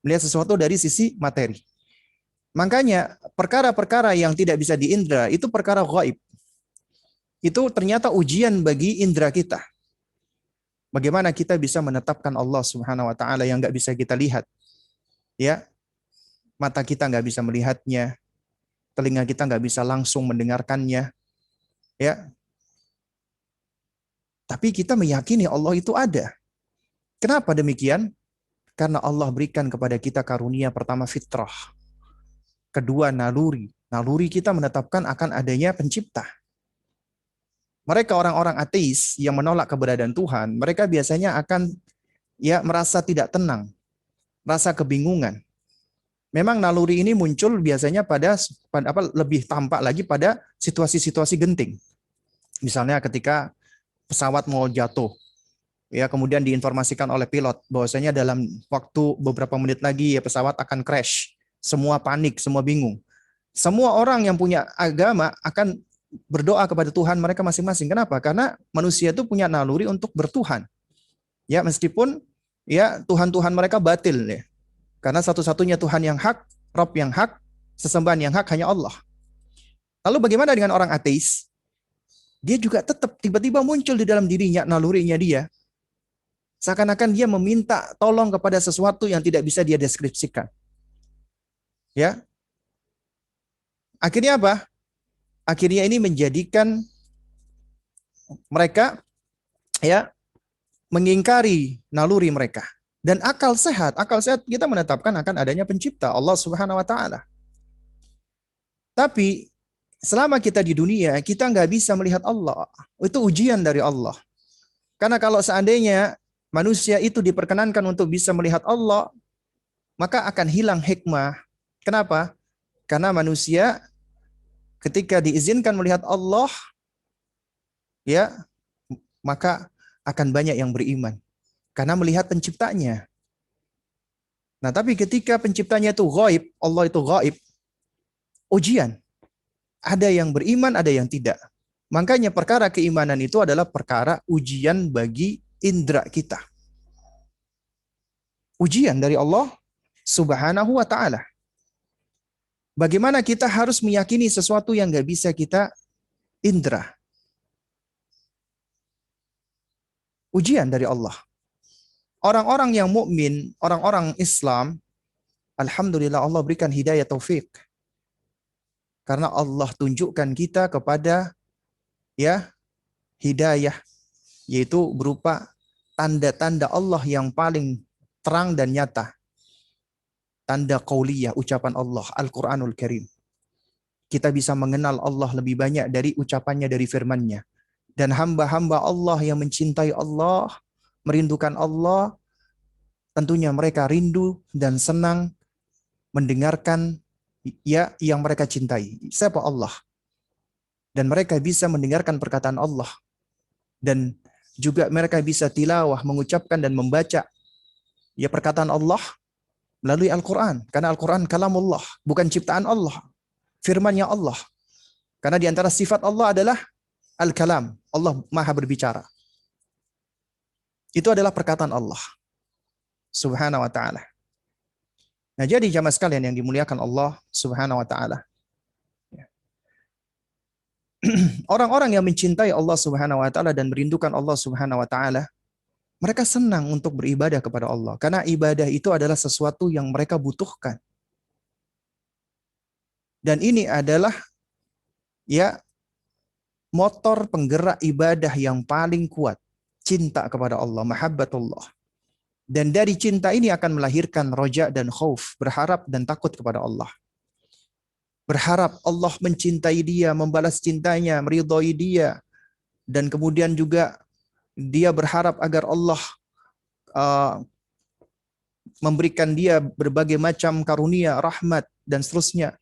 Melihat sesuatu dari sisi materi. Makanya perkara-perkara yang tidak bisa diindra itu perkara gaib. Itu ternyata ujian bagi indra kita. Bagaimana kita bisa menetapkan Allah Subhanahu wa taala yang nggak bisa kita lihat? Ya, mata kita nggak bisa melihatnya, telinga kita nggak bisa langsung mendengarkannya, ya. Tapi kita meyakini Allah itu ada. Kenapa demikian? Karena Allah berikan kepada kita karunia pertama fitrah. Kedua naluri. Naluri kita menetapkan akan adanya pencipta. Mereka orang-orang ateis yang menolak keberadaan Tuhan, mereka biasanya akan merasa tidak tenang, rasa kebingungan. Memang naluri ini muncul biasanya pada lebih tampak lagi pada situasi-situasi genting. Misalnya ketika pesawat mau jatuh, ya kemudian diinformasikan oleh pilot bahwasanya dalam waktu beberapa menit lagi ya pesawat akan crash. Semua panik, semua bingung. Semua orang yang punya agama akan berdoa kepada Tuhan mereka masing-masing. Kenapa? Karena manusia itu punya naluri untuk bertuhan. Ya, meskipun ya Tuhan-Tuhan mereka batil ya. Karena satu-satunya Tuhan yang hak, Rabb yang hak, sesembahan yang hak hanya Allah. Lalu bagaimana dengan orang ateis? Dia juga tetap tiba-tiba muncul di dalam dirinya nalurinya dia. Seakan-akan dia meminta tolong kepada sesuatu yang tidak bisa dia deskripsikan. Ya. Akhirnya apa? Akhirnya ini menjadikan mereka mengingkari naluri mereka. Dan akal sehat kita menetapkan akan adanya pencipta Allah Subhanahu wa taala. Tapi selama kita di dunia, kita nggak bisa melihat Allah. Itu ujian dari Allah. Karena kalau seandainya manusia itu diperkenankan untuk bisa melihat Allah, maka akan hilang hikmah. Kenapa? Karena manusia ketika diizinkan melihat Allah, ya, maka akan banyak yang beriman. Karena melihat penciptanya. Nah, tapi ketika penciptanya itu gaib, Allah itu gaib, ujian. Ada yang beriman, ada yang tidak. Makanya perkara keimanan itu adalah perkara ujian bagi indera kita. Ujian dari Allah Subhanahu wa ta'ala. Bagaimana kita harus meyakini sesuatu yang nggak bisa kita indera. Ujian dari Allah. Orang-orang yang mukmin, orang-orang Islam, alhamdulillah Allah berikan hidayah taufik. Karena Allah tunjukkan kita kepada hidayah, yaitu berupa tanda-tanda Allah yang paling terang dan nyata. Tanda qauliyah, ucapan Allah, Al-Quranul Karim. Kita bisa mengenal Allah lebih banyak dari ucapannya, dari firman-Nya. Dan hamba-hamba Allah yang mencintai Allah, merindukan Allah, tentunya mereka rindu dan senang mendengarkan yang mereka cintai. Siapa Allah? Dan mereka bisa mendengarkan perkataan Allah. Dan juga mereka bisa tilawah, mengucapkan dan membaca perkataan Allah melalui Al-Quran. Karena Al-Quran kalamullah, bukan ciptaan Allah. Firman-Nya Allah. Karena di antara sifat Allah adalah Al-Kalam. Allah maha berbicara. Itu adalah perkataan Allah Subhanahu wa ta'ala. Nah, jadi jamaah sekalian yang dimuliakan Allah Subhanahu wa ta'ala. Orang-orang yang mencintai Allah Subhanahu wa ta'ala dan merindukan Allah Subhanahu wa ta'ala, mereka senang untuk beribadah kepada Allah. Karena ibadah itu adalah sesuatu yang mereka butuhkan. Dan ini adalah motor penggerak ibadah yang paling kuat. Cinta kepada Allah, mahabbatullah. Dan dari cinta ini akan melahirkan roja dan khauf, berharap dan takut kepada Allah. Berharap Allah mencintai dia, membalas cintanya, meridhai dia. Dan kemudian juga dia berharap agar Allah memberikan dia berbagai macam karunia, rahmat, dan seterusnya.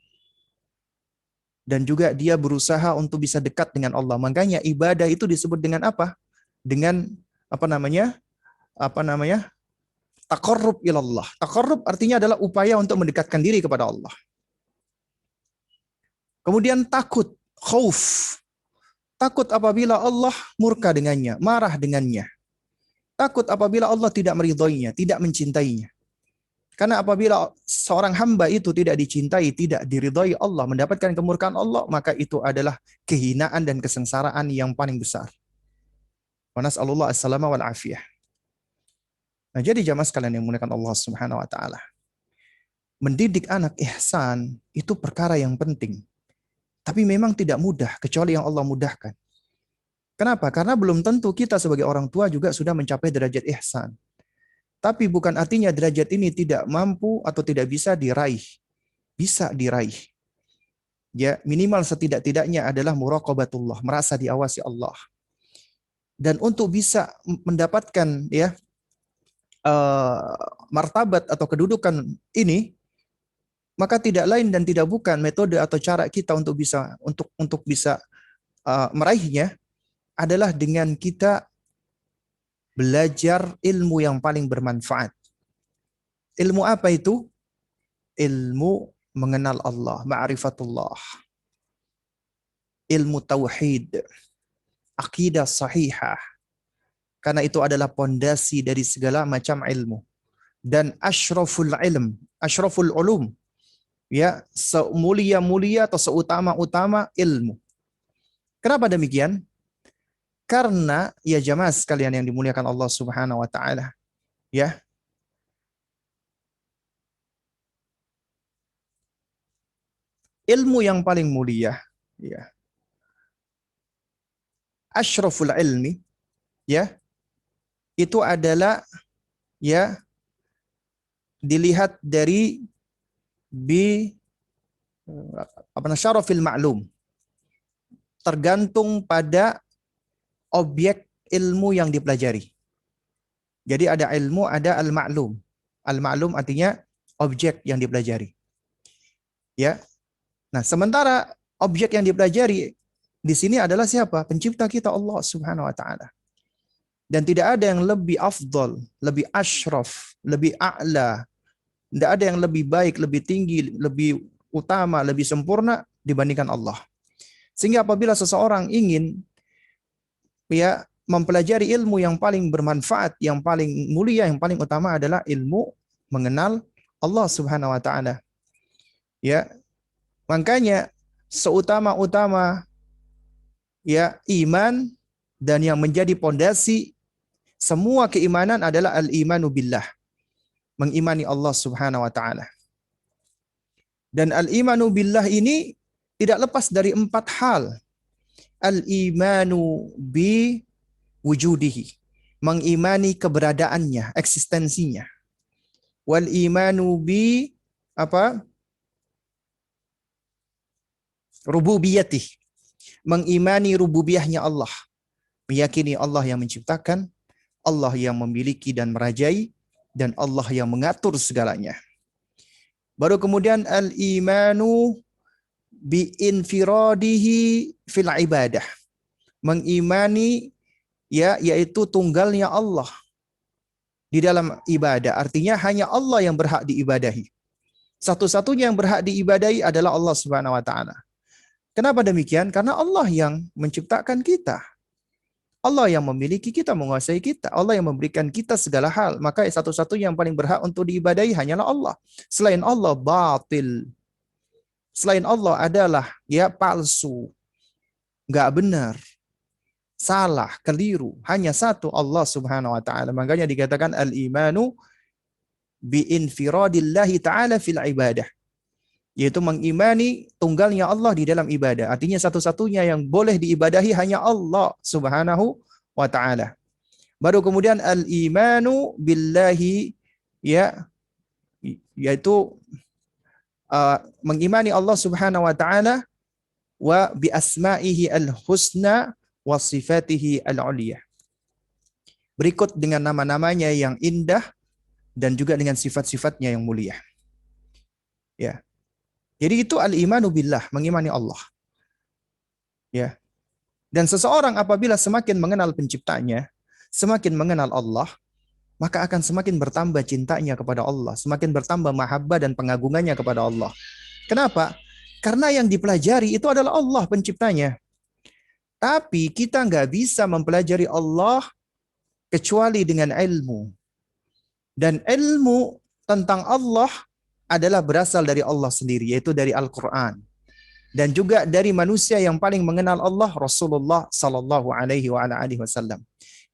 dan juga dia berusaha untuk bisa dekat dengan Allah. Makanya ibadah itu disebut dengan apa? Dengan apa namanya? Apa namanya? Taqarrub ilallah. Taqarrub artinya adalah upaya untuk mendekatkan diri kepada Allah. Kemudian takut, khauf. Takut apabila Allah murka dengannya, marah dengannya. Takut apabila Allah tidak meridhoinya, tidak mencintainya. Karena apabila seorang hamba itu tidak dicintai, tidak diridhoi Allah, mendapatkan kemurkaan Allah, maka itu adalah kehinaan dan kesengsaraan yang paling besar. Wa nas'alullah as-salama wal afiyah. Nah, jadi jamaah sekalian yang dimuliakan Allah Subhanahu wa taala. Mendidik anak ihsan itu perkara yang penting. Tapi memang tidak mudah kecuali yang Allah mudahkan. Kenapa? Karena belum tentu kita sebagai orang tua juga sudah mencapai derajat ihsan. Tapi bukan artinya derajat ini tidak mampu atau tidak bisa diraih. Bisa diraih. Ya, minimal setidak-tidaknya adalah muraqabatullah, merasa diawasi Allah. Dan untuk bisa mendapatkan ya martabat atau kedudukan ini, maka tidak lain dan tidak bukan metode atau cara kita untuk bisa meraihnya adalah dengan kita belajar ilmu yang paling bermanfaat. Ilmu apa itu? Ilmu mengenal Allah, ma'rifatullah. Ilmu tauhid, akidah sahihah. Karena itu adalah pondasi dari segala macam ilmu. Dan asyraful ilm, asyraful ulum. Ya, semulia-mulia atau seutama-utama ilmu. Kenapa demikian? Karena ya jamaah sekalian yang dimuliakan Allah Subhanahu wa taala, ya. Ilmu yang paling mulia, ya. Asyraful ilmi, ya. Itu adalah ya dilihat dari syarafil ma'lum. Tergantung pada objek ilmu yang dipelajari. Jadi ada ilmu, ada al-ma'lum. Al-ma'lum artinya objek yang dipelajari. Ya. Nah, sementara objek yang dipelajari di sini adalah siapa? Pencipta kita Allah Subhanahu wa taala. Dan tidak ada yang lebih afdal, lebih asyraf, lebih a'la. Tidak ada yang lebih baik, lebih tinggi, lebih utama, lebih sempurna dibandingkan Allah. Sehingga apabila seseorang ingin ya mempelajari ilmu yang paling bermanfaat, yang paling mulia, yang paling utama adalah ilmu mengenal Allah Subhanahu wa taala. Ya. Makanya seutama-utama ya iman dan yang menjadi pondasi semua keimanan adalah al-imanu billah. Mengimani Allah Subhanahu wa taala. Dan al-imanu billah ini tidak lepas dari 4 hal. Al-imanu bi wujudihi. Mengimani keberadaannya, eksistensinya. Wal imanu bi apa? Rububiyatih. Mengimani rububiyahnya Allah. Meyakini Allah yang menciptakan, Allah yang memiliki dan merajai, dan Allah yang mengatur segalanya. Baru kemudian al-imanu bi infiradihi fil ibadah. Mengimani ya yaitu tunggalnya Allah di dalam ibadah. Artinya hanya Allah yang berhak diibadahi. Satu-satunya yang berhak diibadahi adalah Allah Subhanahu wa taala. Kenapa demikian? Karena Allah yang menciptakan kita. Allah yang memiliki kita, menguasai kita. Allah yang memberikan kita segala hal. Maka satu-satunya yang paling berhak untuk diibadahi hanyalah Allah. Selain Allah batil. Selain Allah adalah ya palsu. Enggak benar. Salah, keliru. Hanya satu Allah Subhanahu wa taala. Makanya dikatakan al-imanu bi infiradillahi taala fil ibadah. Yaitu mengimani tunggalnya Allah di dalam ibadah. Artinya satu-satunya yang boleh diibadahi hanya Allah Subhanahu wa taala. Baru kemudian al-imanu billahi ya yaitu mengimani Allah Subhanahu wa taala wa bi asma'ihi al-husna wa sifatihi al-uliyah. Berikut dengan nama-namanya yang indah dan juga dengan sifat-sifatnya yang mulia. Ya. Jadi itu al-imanu billah, mengimani Allah. Ya. Dan seseorang apabila semakin mengenal penciptanya, semakin mengenal Allah, maka akan semakin bertambah cintanya kepada Allah, semakin bertambah mahabbah dan pengagungannya kepada Allah. Kenapa? Karena yang dipelajari itu adalah Allah penciptanya. Tapi kita nggak bisa mempelajari Allah kecuali dengan ilmu. Dan ilmu tentang Allah adalah berasal dari Allah sendiri, yaitu dari Al-Quran. Dan juga dari manusia yang paling mengenal Allah, Rasulullah Sallallahu Alaihi Wasallam.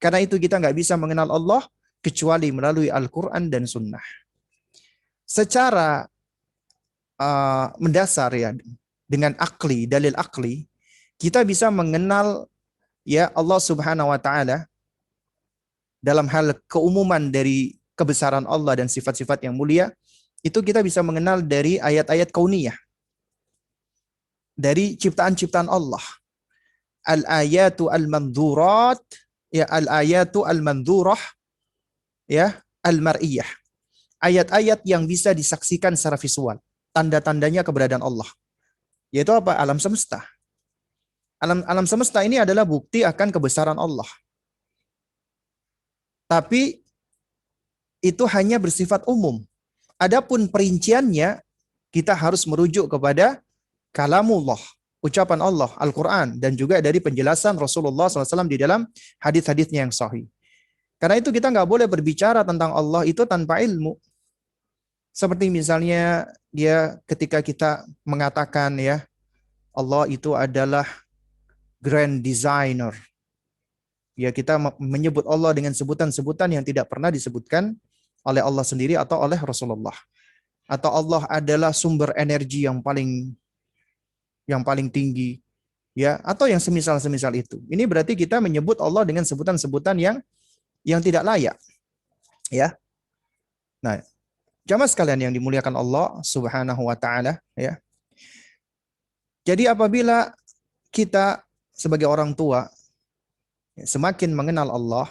Karena itu kita nggak bisa mengenal Allah kecuali melalui Al-Quran dan Sunnah. Secara mendasar ya, dengan akli, dalil akli, kita bisa mengenal ya Allah Subhanahu Wa Taala dalam hal keumuman dari kebesaran Allah dan sifat-sifat yang mulia, itu kita bisa mengenal dari ayat-ayat kauniyah, dari ciptaan-ciptaan Allah. Al-ayatu al-mandzurat, ya al-ayatu al-mandzurah, ya al-mar'iyah. Ayat-ayat yang bisa disaksikan secara visual, tanda-tandanya keberadaan Allah. Yaitu apa? Alam semesta. Alam semesta ini adalah bukti akan kebesaran Allah. Tapi itu hanya bersifat umum. Adapun perinciannya, kita harus merujuk kepada kalamullah, ucapan Allah, Al-Quran, dan juga dari penjelasan Rasulullah SAW di dalam hadis-hadisnya yang sahih. Karena itu kita nggak boleh berbicara tentang Allah itu tanpa ilmu. Seperti misalnya dia ketika kita mengatakan ya Allah itu adalah grand designer. Ya kita menyebut Allah dengan sebutan-sebutan yang tidak pernah disebutkan oleh Allah sendiri atau oleh Rasulullah. Atau Allah adalah sumber energi yang paling tinggi, ya, atau yang semisal itu. Ini berarti kita menyebut Allah dengan sebutan-sebutan yang tidak layak, ya. Nah, jamaah sekalian yang dimuliakan Allah Subhanahu wa taala, ya. Jadi apabila kita sebagai orang tua semakin mengenal Allah,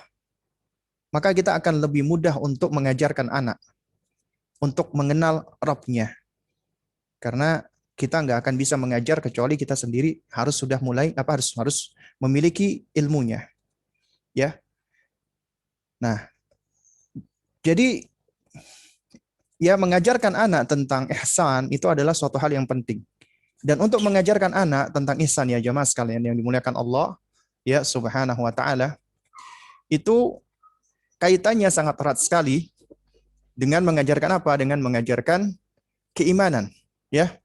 maka kita akan lebih mudah untuk mengajarkan anak untuk mengenal Rabb-nya. Karena kita nggak akan bisa mengajar kecuali kita sendiri harus sudah mulai harus memiliki ilmunya, ya. Nah, jadi ya mengajarkan anak tentang ihsan itu adalah suatu hal yang penting. Dan untuk mengajarkan anak tentang ihsan ya jamaah sekalian yang dimuliakan Allah ya Subhanahu wa taala, itu kaitannya sangat erat sekali dengan mengajarkan apa? Dengan mengajarkan keimanan, ya.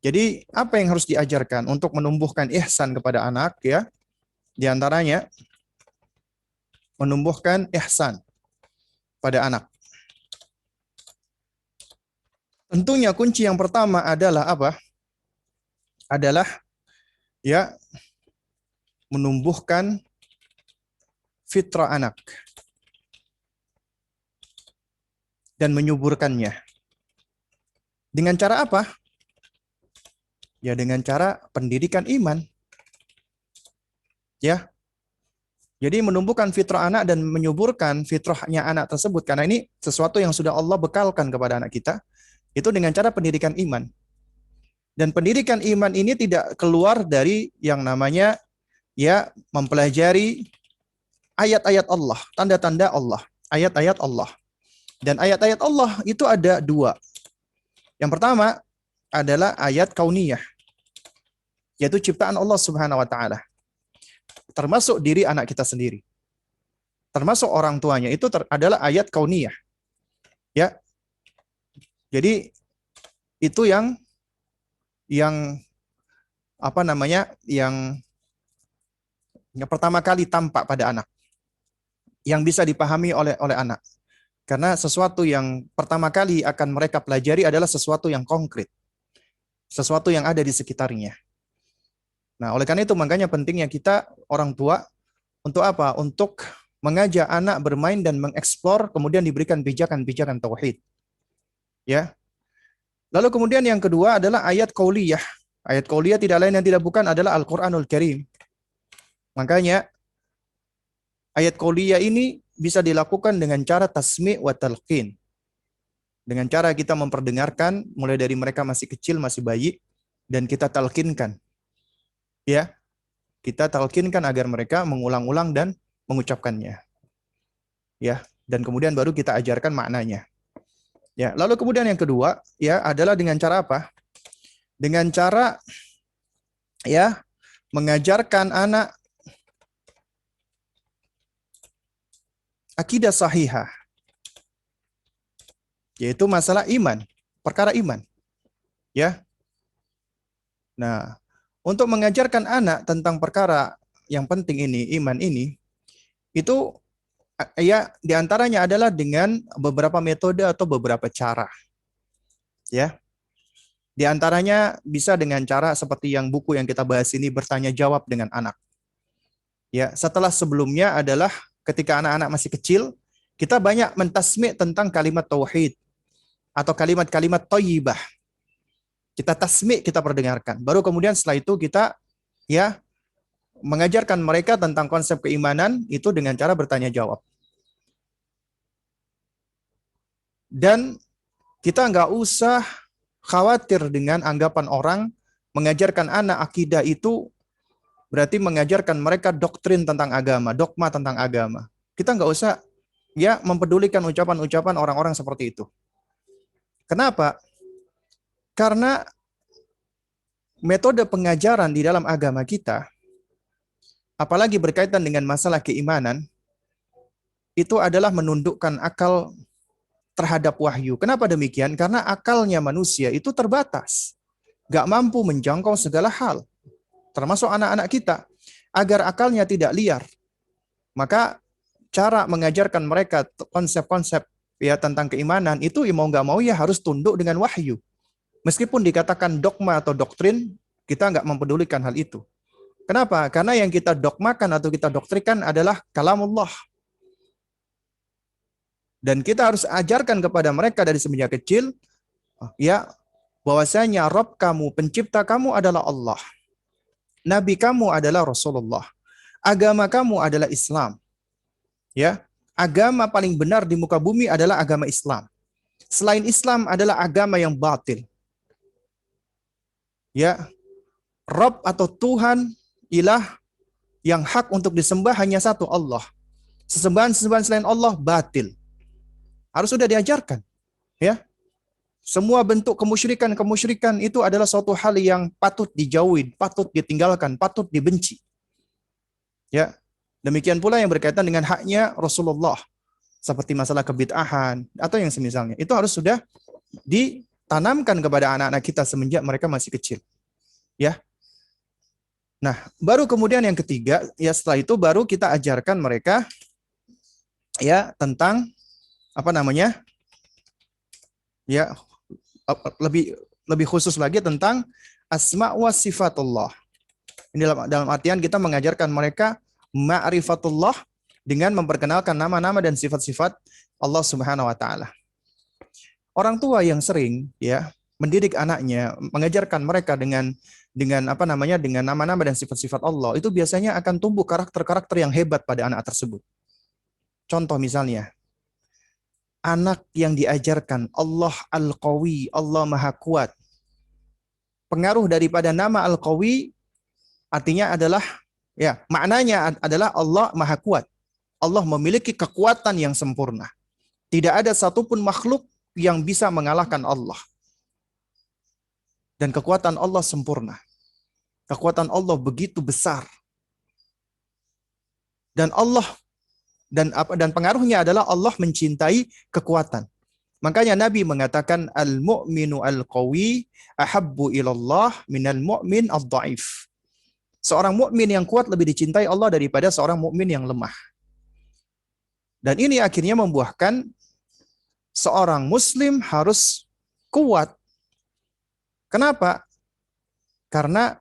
Jadi apa yang harus diajarkan untuk menumbuhkan ihsan kepada anak, ya? Di antaranya menumbuhkan ihsan pada anak. Tentunya kunci yang pertama adalah apa? Adalah ya menumbuhkan fitrah anak dan menyuburkannya. Dengan cara apa? Ya dengan cara pendidikan iman. Ya. Jadi menumbuhkan fitrah anak dan menyuburkan fitrahnya anak tersebut, karena ini sesuatu yang sudah Allah bekalkan kepada anak kita, itu dengan cara pendidikan iman. Dan pendidikan iman ini tidak keluar dari yang namanya ya mempelajari ayat-ayat Allah, tanda-tanda Allah, ayat-ayat Allah. Dan ayat-ayat Allah itu ada dua. Yang pertama adalah ayat kauniyah, yaitu ciptaan Allah Subhanahu wa taala. Termasuk diri anak kita sendiri. Termasuk orang tuanya, itu adalah ayat kauniyah. Ya. Jadi itu yang apa namanya? Yang pertama kali tampak pada anak. Yang bisa dipahami oleh anak. Karena sesuatu yang pertama kali akan mereka pelajari adalah sesuatu yang konkret. Sesuatu yang ada di sekitarnya. Nah, oleh karena itu makanya pentingnya kita orang tua untuk apa? Untuk mengajak anak bermain dan mengeksplor, kemudian diberikan pijakan-pijakan tauhid. Ya. Lalu kemudian yang kedua adalah ayat qauliyah. Ayat qauliyah tidak lain dan tidak bukan adalah Al-Qur'anul Karim. Makanya ayat qauliyah ini bisa dilakukan dengan cara tasmi' wa talqin. Dengan cara kita memperdengarkan mulai dari mereka masih kecil, masih bayi, dan kita talqinkan. Ya, kita talkinkan agar mereka mengulang-ulang dan mengucapkannya. Ya, dan kemudian baru kita ajarkan maknanya. Ya, lalu kemudian yang kedua ya adalah dengan cara apa? Dengan cara ya mengajarkan anak akidah sahihah, yaitu masalah iman, perkara iman. Ya. Nah, untuk mengajarkan anak tentang perkara yang penting ini, iman ini, itu ya diantaranya adalah dengan beberapa metode atau beberapa cara. Ya, di antaranya bisa dengan cara seperti yang buku yang kita bahas ini, bertanya jawab dengan anak. Ya, setelah sebelumnya adalah ketika anak-anak masih kecil, kita banyak mentasmi' tentang kalimat tauhid atau kalimat-kalimat thayyibah. Kita tasmi', kita perdengarkan. Baru kemudian setelah itu kita ya mengajarkan mereka tentang konsep keimanan itu dengan cara bertanya jawab. Dan kita nggak usah khawatir dengan anggapan orang mengajarkan anak akidah itu berarti mengajarkan mereka doktrin tentang agama, dogma tentang agama. Kita nggak usah ya mempedulikan ucapan-ucapan orang-orang seperti itu. Kenapa? Karena metode pengajaran di dalam agama kita, apalagi berkaitan dengan masalah keimanan, itu adalah menundukkan akal terhadap wahyu. Kenapa demikian? Karena akalnya manusia itu terbatas. Gak mampu menjangkau segala hal. Termasuk anak-anak kita. Agar akalnya tidak liar. Maka cara mengajarkan mereka konsep-konsep ya tentang keimanan itu mau gak mau ya harus tunduk dengan wahyu. Meskipun dikatakan dogma atau doktrin, kita nggak mempedulikan hal itu. Kenapa? Karena yang kita dogmakan atau kita doktrikan adalah kalamullah. Dan kita harus ajarkan kepada mereka dari semenjak kecil, ya, bahwasanya Rabb kamu, pencipta kamu adalah Allah. Nabi kamu adalah Rasulullah. Agama kamu adalah Islam. Ya, agama paling benar di muka bumi adalah agama Islam. Selain Islam adalah agama yang batil. Ya, Rabb atau Tuhan, ilah yang hak untuk disembah hanya satu, Allah. Sesembahan-sesembahan selain Allah batil. Harus sudah diajarkan, ya. Semua bentuk kemusyrikan itu adalah suatu hal yang patut dijauhi, patut ditinggalkan, patut dibenci. Ya. Demikian pula yang berkaitan dengan haknya Rasulullah, seperti masalah kebid'ahan atau yang semisalnya. Itu harus sudah ditanamkan kepada anak-anak kita semenjak mereka masih kecil. Ya. Nah, baru kemudian yang ketiga, ya setelah itu baru kita ajarkan mereka ya tentang apa namanya? Ya, lebih khusus lagi tentang asma wa sifatullah. Ini dalam artian kita mengajarkan mereka ma'rifatullah dengan memperkenalkan nama-nama dan sifat-sifat Allah Subhanahu wa taala. Orang tua yang sering ya mendidik anaknya, mengajarkan mereka dengan apa namanya? Dengan nama-nama dan sifat-sifat Allah, itu biasanya akan tumbuh karakter-karakter yang hebat pada anak tersebut. Contoh misalnya, anak yang diajarkan Allah Al-Qawi, Allah Maha Kuat. Pengaruh daripada nama Al-Qawi artinya adalah ya, maknanya adalah Allah Maha Kuat. Allah memiliki kekuatan yang sempurna. Tidak ada satupun makhluk yang bisa mengalahkan Allah. Dan kekuatan Allah sempurna. Kekuatan Allah begitu besar. Dan Allah dan pengaruhnya adalah Allah mencintai kekuatan. Makanya Nabi mengatakan al-mu'minu al-qawi ahabbu ilallah minal mu'min ad-dhaif. Seorang mukmin yang kuat lebih dicintai Allah daripada seorang mukmin yang lemah. Dan ini akhirnya membuahkan seorang muslim harus kuat. Kenapa? Karena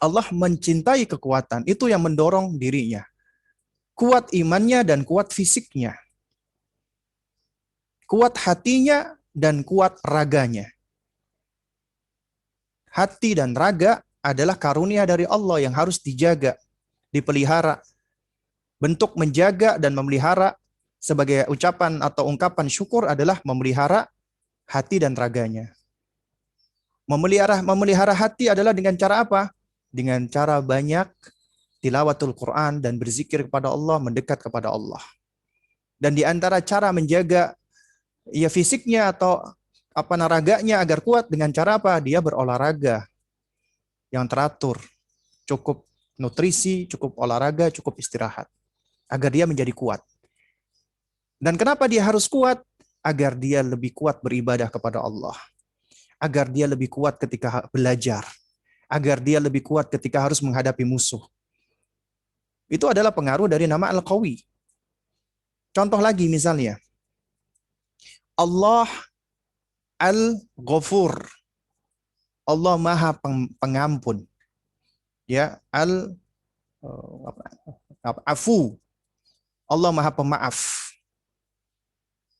Allah mencintai kekuatan, itu yang mendorong dirinya. Kuat imannya dan kuat fisiknya. Kuat hatinya dan kuat raganya. Hati dan raga adalah karunia dari Allah yang harus dijaga, dipelihara. Bentuk menjaga dan memelihara sebagai ucapan atau ungkapan syukur adalah memelihara hati dan raganya. Memelihara hati adalah dengan cara apa? dengan cara banyak tilawatul Quran dan berzikir kepada Allah, mendekat kepada Allah. Dan di antara cara menjaga ya fisiknya atau apa raganya agar kuat dengan cara apa? Dia berolahraga yang teratur, cukup nutrisi, cukup olahraga, cukup istirahat agar dia menjadi kuat. Dan kenapa dia harus kuat? Agar dia lebih kuat beribadah kepada Allah. Agar dia lebih kuat ketika belajar. Agar dia lebih kuat ketika harus menghadapi musuh. Itu adalah pengaruh dari nama Al-Qawi. Contoh lagi misalnya, Allah Al-Ghafur. Allah Maha Pengampun. Ya, Afu. Allah Maha Pemaaf.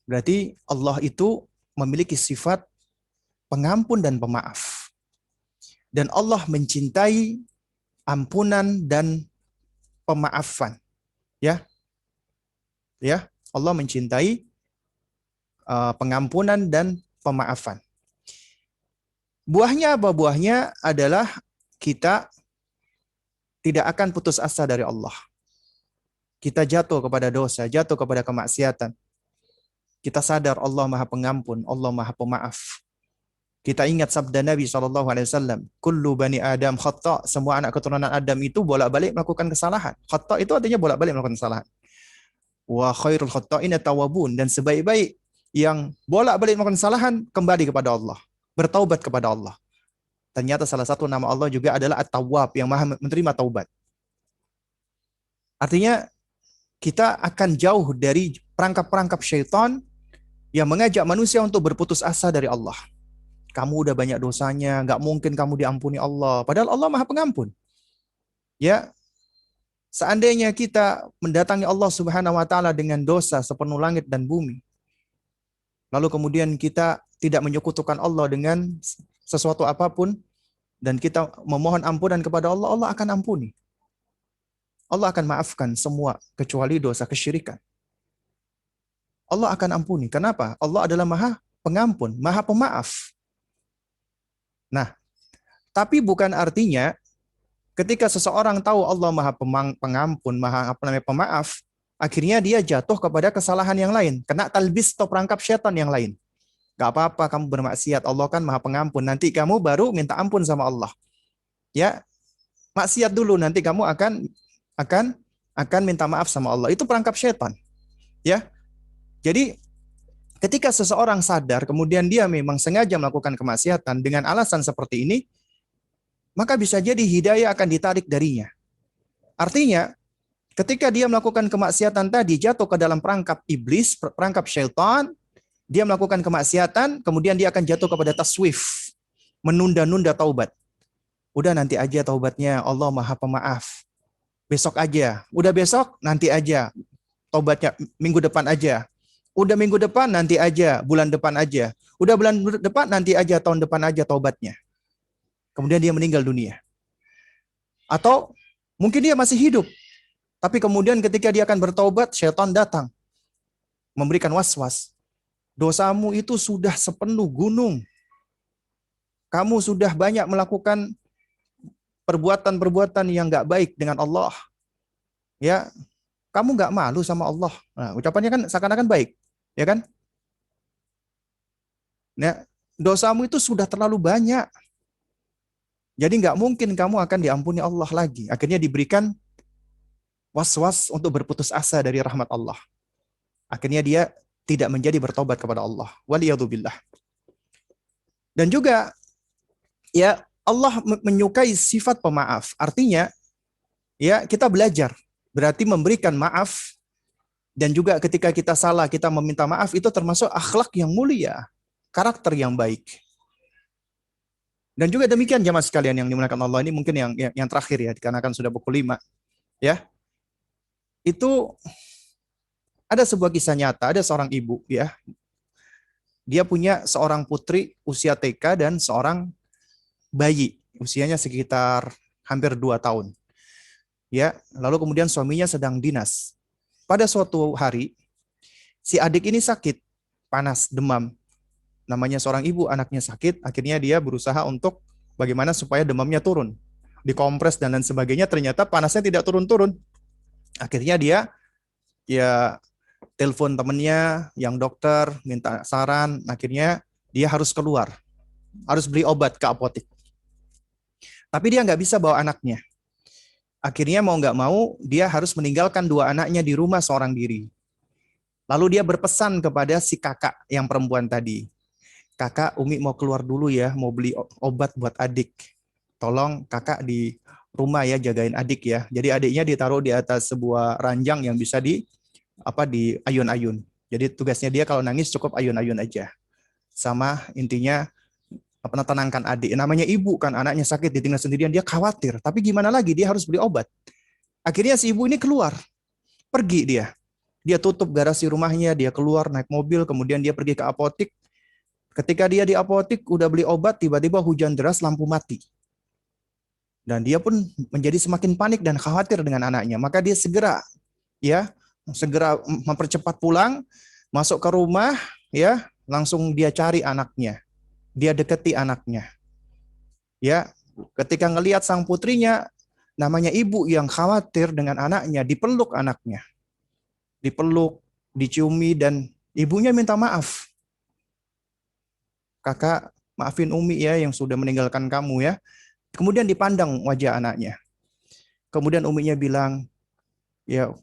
Berarti Allah itu memiliki sifat pengampun dan pemaaf. Dan Allah mencintai ampunan dan pemaafan. Ya. Ya, Allah mencintai pengampunan dan pemaafan. Buahnya apa? Buahnya adalah kita tidak akan putus asa dari Allah. Kita jatuh kepada dosa, jatuh kepada kemaksiatan. Kita sadar Allah Maha Pengampun, Allah Maha Pemaaf. Kita ingat sabda Nabi SAW, kullu bani Adam khata', semua anak keturunan Adam itu bolak-balik melakukan kesalahan. Khata' itu artinya bolak-balik melakukan kesalahan. Wa khairul khata'ina tawabun, dan sebaik-baik yang bolak-balik melakukan kesalahan kembali kepada Allah, bertaubat kepada Allah. Ternyata salah satu nama Allah juga adalah At-Tawwab, yang Maha menerima taubat. Artinya kita akan jauh dari perangkap-perangkap syaitan yang mengajak manusia untuk berputus asa dari Allah. Kamu udah banyak dosanya, nggak mungkin kamu diampuni Allah. Padahal Allah Maha Pengampun. Ya, seandainya kita mendatangi Allah Subhanahu Wa Taala dengan dosa sepenuh langit dan bumi, lalu kemudian kita tidak menyekutukan Allah dengan sesuatu apapun, dan kita memohon ampunan kepada Allah, Allah akan ampuni. Allah akan maafkan semua kecuali dosa kesyirikan. Allah akan ampuni. Kenapa? Allah adalah Maha Pengampun, Maha Pemaaf. Nah, tapi bukan artinya ketika seseorang tahu Allah Maha Pengampun, Maha Pemaaf, akhirnya dia jatuh kepada kesalahan yang lain, kena talbis atau perangkap syaitan yang lain. Gak apa-apa kamu bermaksiat, Allah kan Maha Pengampun, nanti kamu baru minta ampun sama Allah. Ya, maksiat dulu, nanti kamu akan minta maaf sama Allah. Itu perangkap syaitan. Ya. Jadi ketika seseorang sadar kemudian dia memang sengaja melakukan kemaksiatan dengan alasan seperti ini, maka bisa jadi hidayah akan ditarik darinya. Artinya, ketika dia melakukan kemaksiatan tadi jatuh ke dalam perangkap iblis, perangkap syaitan, dia melakukan kemaksiatan, kemudian dia akan jatuh kepada taswif, menunda-nunda taubat. Udah nanti aja taubatnya, Allah Maha Pemaaf. Besok aja, udah besok nanti aja, taubatnya minggu depan aja. Udah minggu depan nanti aja, bulan depan aja. Udah bulan depan nanti aja, tahun depan aja taubatnya. Kemudian dia meninggal dunia. Atau mungkin dia masih hidup, tapi kemudian ketika dia akan bertaubat, syaitan datang memberikan was-was. Dosamu itu sudah sepenuh gunung. Kamu sudah banyak melakukan perbuatan-perbuatan yang nggak baik dengan Allah. Ya, kamu nggak malu sama Allah. Nah, ucapannya kan seakan-akan baik, ya kan? Nah, dosamu itu sudah terlalu banyak. Jadi nggak mungkin kamu akan diampuni Allah lagi. Akhirnya diberikan was-was untuk berputus asa dari rahmat Allah. Akhirnya dia tidak menjadi bertobat kepada Allah. Waliyadzubillah. Dan juga ya Allah menyukai sifat pemaaf. Artinya ya kita belajar. Berarti memberikan maaf, dan juga ketika kita salah kita meminta maaf, itu termasuk akhlak yang mulia, karakter yang baik. Dan juga demikian jamaah sekalian yang dimuliakan Allah, ini mungkin yang terakhir ya, karena kan sudah pukul 5 ya. Itu ada sebuah kisah nyata, ada seorang ibu ya. Dia punya seorang putri usia TK dan seorang bayi usianya sekitar hampir 2 tahun. Ya, lalu kemudian suaminya sedang dinas. Pada suatu hari si adik ini sakit, panas, demam. Namanya seorang ibu, anaknya sakit, akhirnya dia berusaha untuk bagaimana supaya demamnya turun. dikompres dan lain sebagainya, ternyata panasnya tidak turun-turun. Akhirnya dia ya telepon temennya yang dokter, minta saran, akhirnya dia harus keluar, harus beli obat ke apotek. Tapi dia nggak bisa bawa anaknya. Akhirnya mau nggak mau, dia harus meninggalkan dua anaknya di rumah seorang diri. Lalu dia berpesan kepada si kakak yang perempuan tadi. Kakak, Umi mau keluar dulu ya, mau beli obat buat adik. Tolong kakak di rumah ya, jagain adik ya. Jadi adiknya ditaruh di atas sebuah ranjang yang bisa di ayun-ayun. Jadi tugasnya dia kalau nangis cukup ayun-ayun aja. Sama intinya tenangkan adik. Namanya ibu kan, anaknya sakit ditinggal sendirian, dia khawatir. Tapi gimana lagi, dia harus beli obat. Akhirnya si ibu ini keluar, pergi dia. Dia tutup garasi rumahnya, dia keluar naik mobil, kemudian dia pergi ke apotik. Ketika dia di apotik udah beli obat, tiba-tiba hujan deras, lampu mati. Dan dia pun menjadi semakin panik dan khawatir dengan anaknya. Maka dia segera mempercepat pulang, masuk ke rumah, ya, langsung dia cari anaknya. Dia deketi anaknya. Ya, ketika ngelihat sang putrinya, namanya ibu yang khawatir dengan anaknya, dipeluk anaknya. Dipeluk, diciumi, dan ibunya minta maaf. Kakak, maafin Umi ya yang sudah meninggalkan kamu ya. Kemudian dipandang wajah anaknya. Kemudian Uminya bilang, ya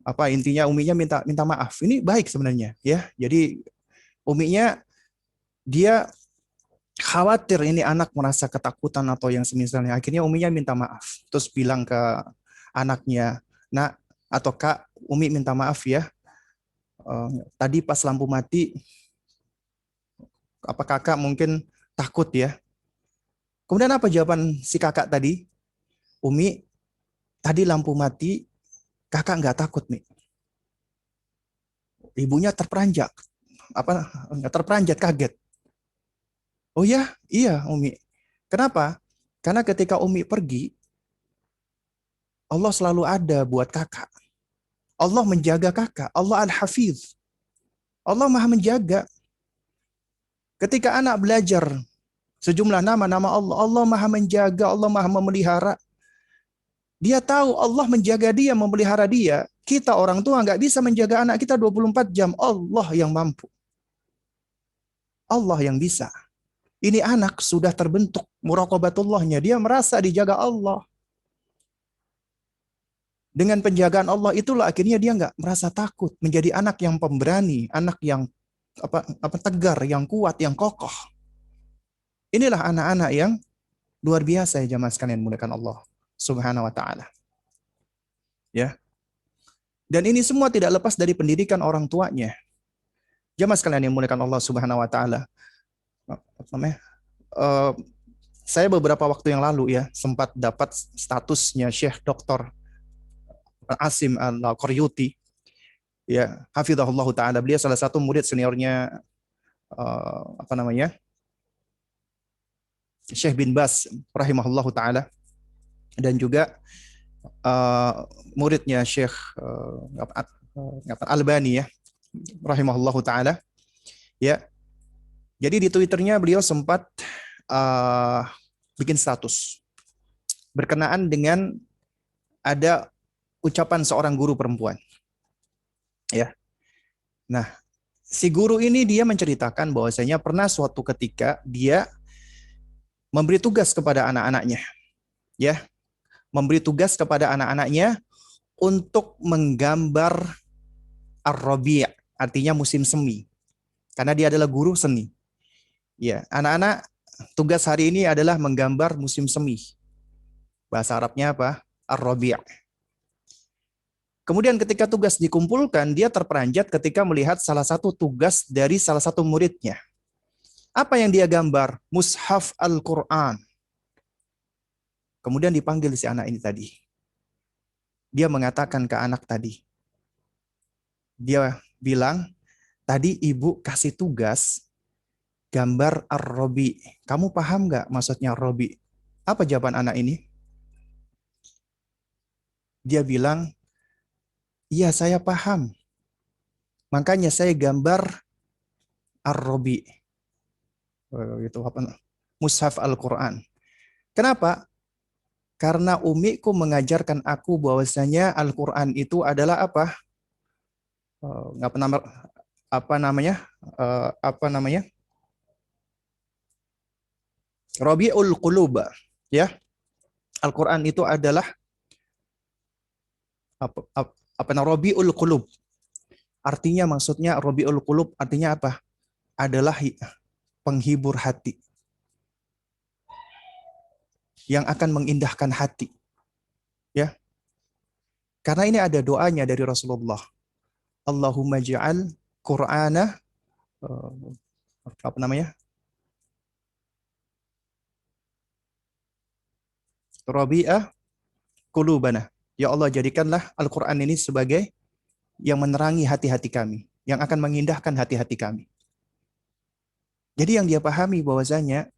apa intinya Uminya minta minta maaf. Ini baik sebenarnya ya. Jadi Uminya dia khawatir ini anak merasa ketakutan atau yang semisalnya. Akhirnya Uminya minta maaf. Terus bilang ke anaknya, "Nak atau Kak, Umi minta maaf ya. Tadi pas lampu mati, apa kakak mungkin takut ya." Kemudian apa jawaban si kakak tadi? "Umi, tadi lampu mati, kakak nggak takut nih." Ibunya terperanjat, nggak terperanjat kaget. "Oh ya, iya Umi. Kenapa? Karena ketika Umi pergi, Allah selalu ada buat kakak. Allah menjaga kakak. Allah Al-Hafiz. Allah maha menjaga. Ketika anak belajar sejumlah nama-nama Allah, Allah maha menjaga, Allah maha memelihara. Dia tahu Allah menjaga dia, memelihara dia. Kita orang tua nggak bisa menjaga anak kita 24 jam. Allah yang mampu. Allah yang bisa. Ini anak sudah terbentuk muraqabatullahnya. Dia merasa dijaga Allah. Dengan penjagaan Allah itulah akhirnya dia nggak merasa takut. Menjadi anak yang pemberani, anak yang tegar, yang kuat, yang kokoh. Inilah anak-anak yang luar biasa ya jamaah sekalian muliakan Allah Subhanahu wa taala. Ya. Dan ini semua tidak lepas dari pendidikan orang tuanya. Jamaah sekalian yang muliakan Allah Subhanahu wa taala. Apa namanya? Uh, saya beberapa waktu yang lalu ya sempat dapat statusnya Syekh Dr. Asim Al-Qaryuti, ya hafizahullah taala. Beliau salah satu murid seniornya apa namanya? Syekh bin Bas rahimahullahu taala, dan juga muridnya Syekh Albani ya rahimahullahu taala. Ya. Jadi di Twitternya beliau sempat bikin status berkenaan dengan ada ucapan seorang guru perempuan. Ya. Nah, si guru ini dia menceritakan bahwasanya pernah suatu ketika dia memberi tugas kepada anak-anaknya. Ya, memberi tugas kepada anak-anaknya untuk menggambar ar-rabi', artinya musim semi. Karena dia adalah guru seni. Ya, anak-anak tugas hari ini adalah menggambar musim semi. Bahasa Arabnya apa? Ar-rabi'. Kemudian ketika tugas dikumpulkan, dia terperanjat ketika melihat salah satu tugas dari salah satu muridnya. Apa yang dia gambar? Mushaf Al-Quran. Kemudian dipanggil si anak ini tadi. Dia mengatakan ke anak tadi. Dia bilang, tadi ibu kasih tugas gambar Ar-Rabi. Kamu paham nggak maksudnya Ar-Rabi? Apa jawaban anak ini? Dia bilang, iya saya paham. Makanya saya gambar Ar-Rabi. Itu apa? Mushaf Al-Quran. Kenapa? Karena umiku mengajarkan aku bahwasanya Al-Quran itu adalah apa? Nggak pernah apa namanya? Apa namanya? Rabiul Qulub. Ya, Al-Quran itu adalah apa Rabiul Qulub. Artinya maksudnya Rabiul Qulub artinya apa? Adalah penghibur hati yang akan mengindahkan hati. Ya, karena ini ada doanya dari Rasulullah. Allahumma ja'al Qur'ana apa namanya? Rabi'ah qulubana. Ya Allah, jadikanlah Al-Qur'an ini sebagai yang menerangi hati-hati kami, yang akan mengindahkan hati-hati kami. Jadi yang dia pahami bahwasanya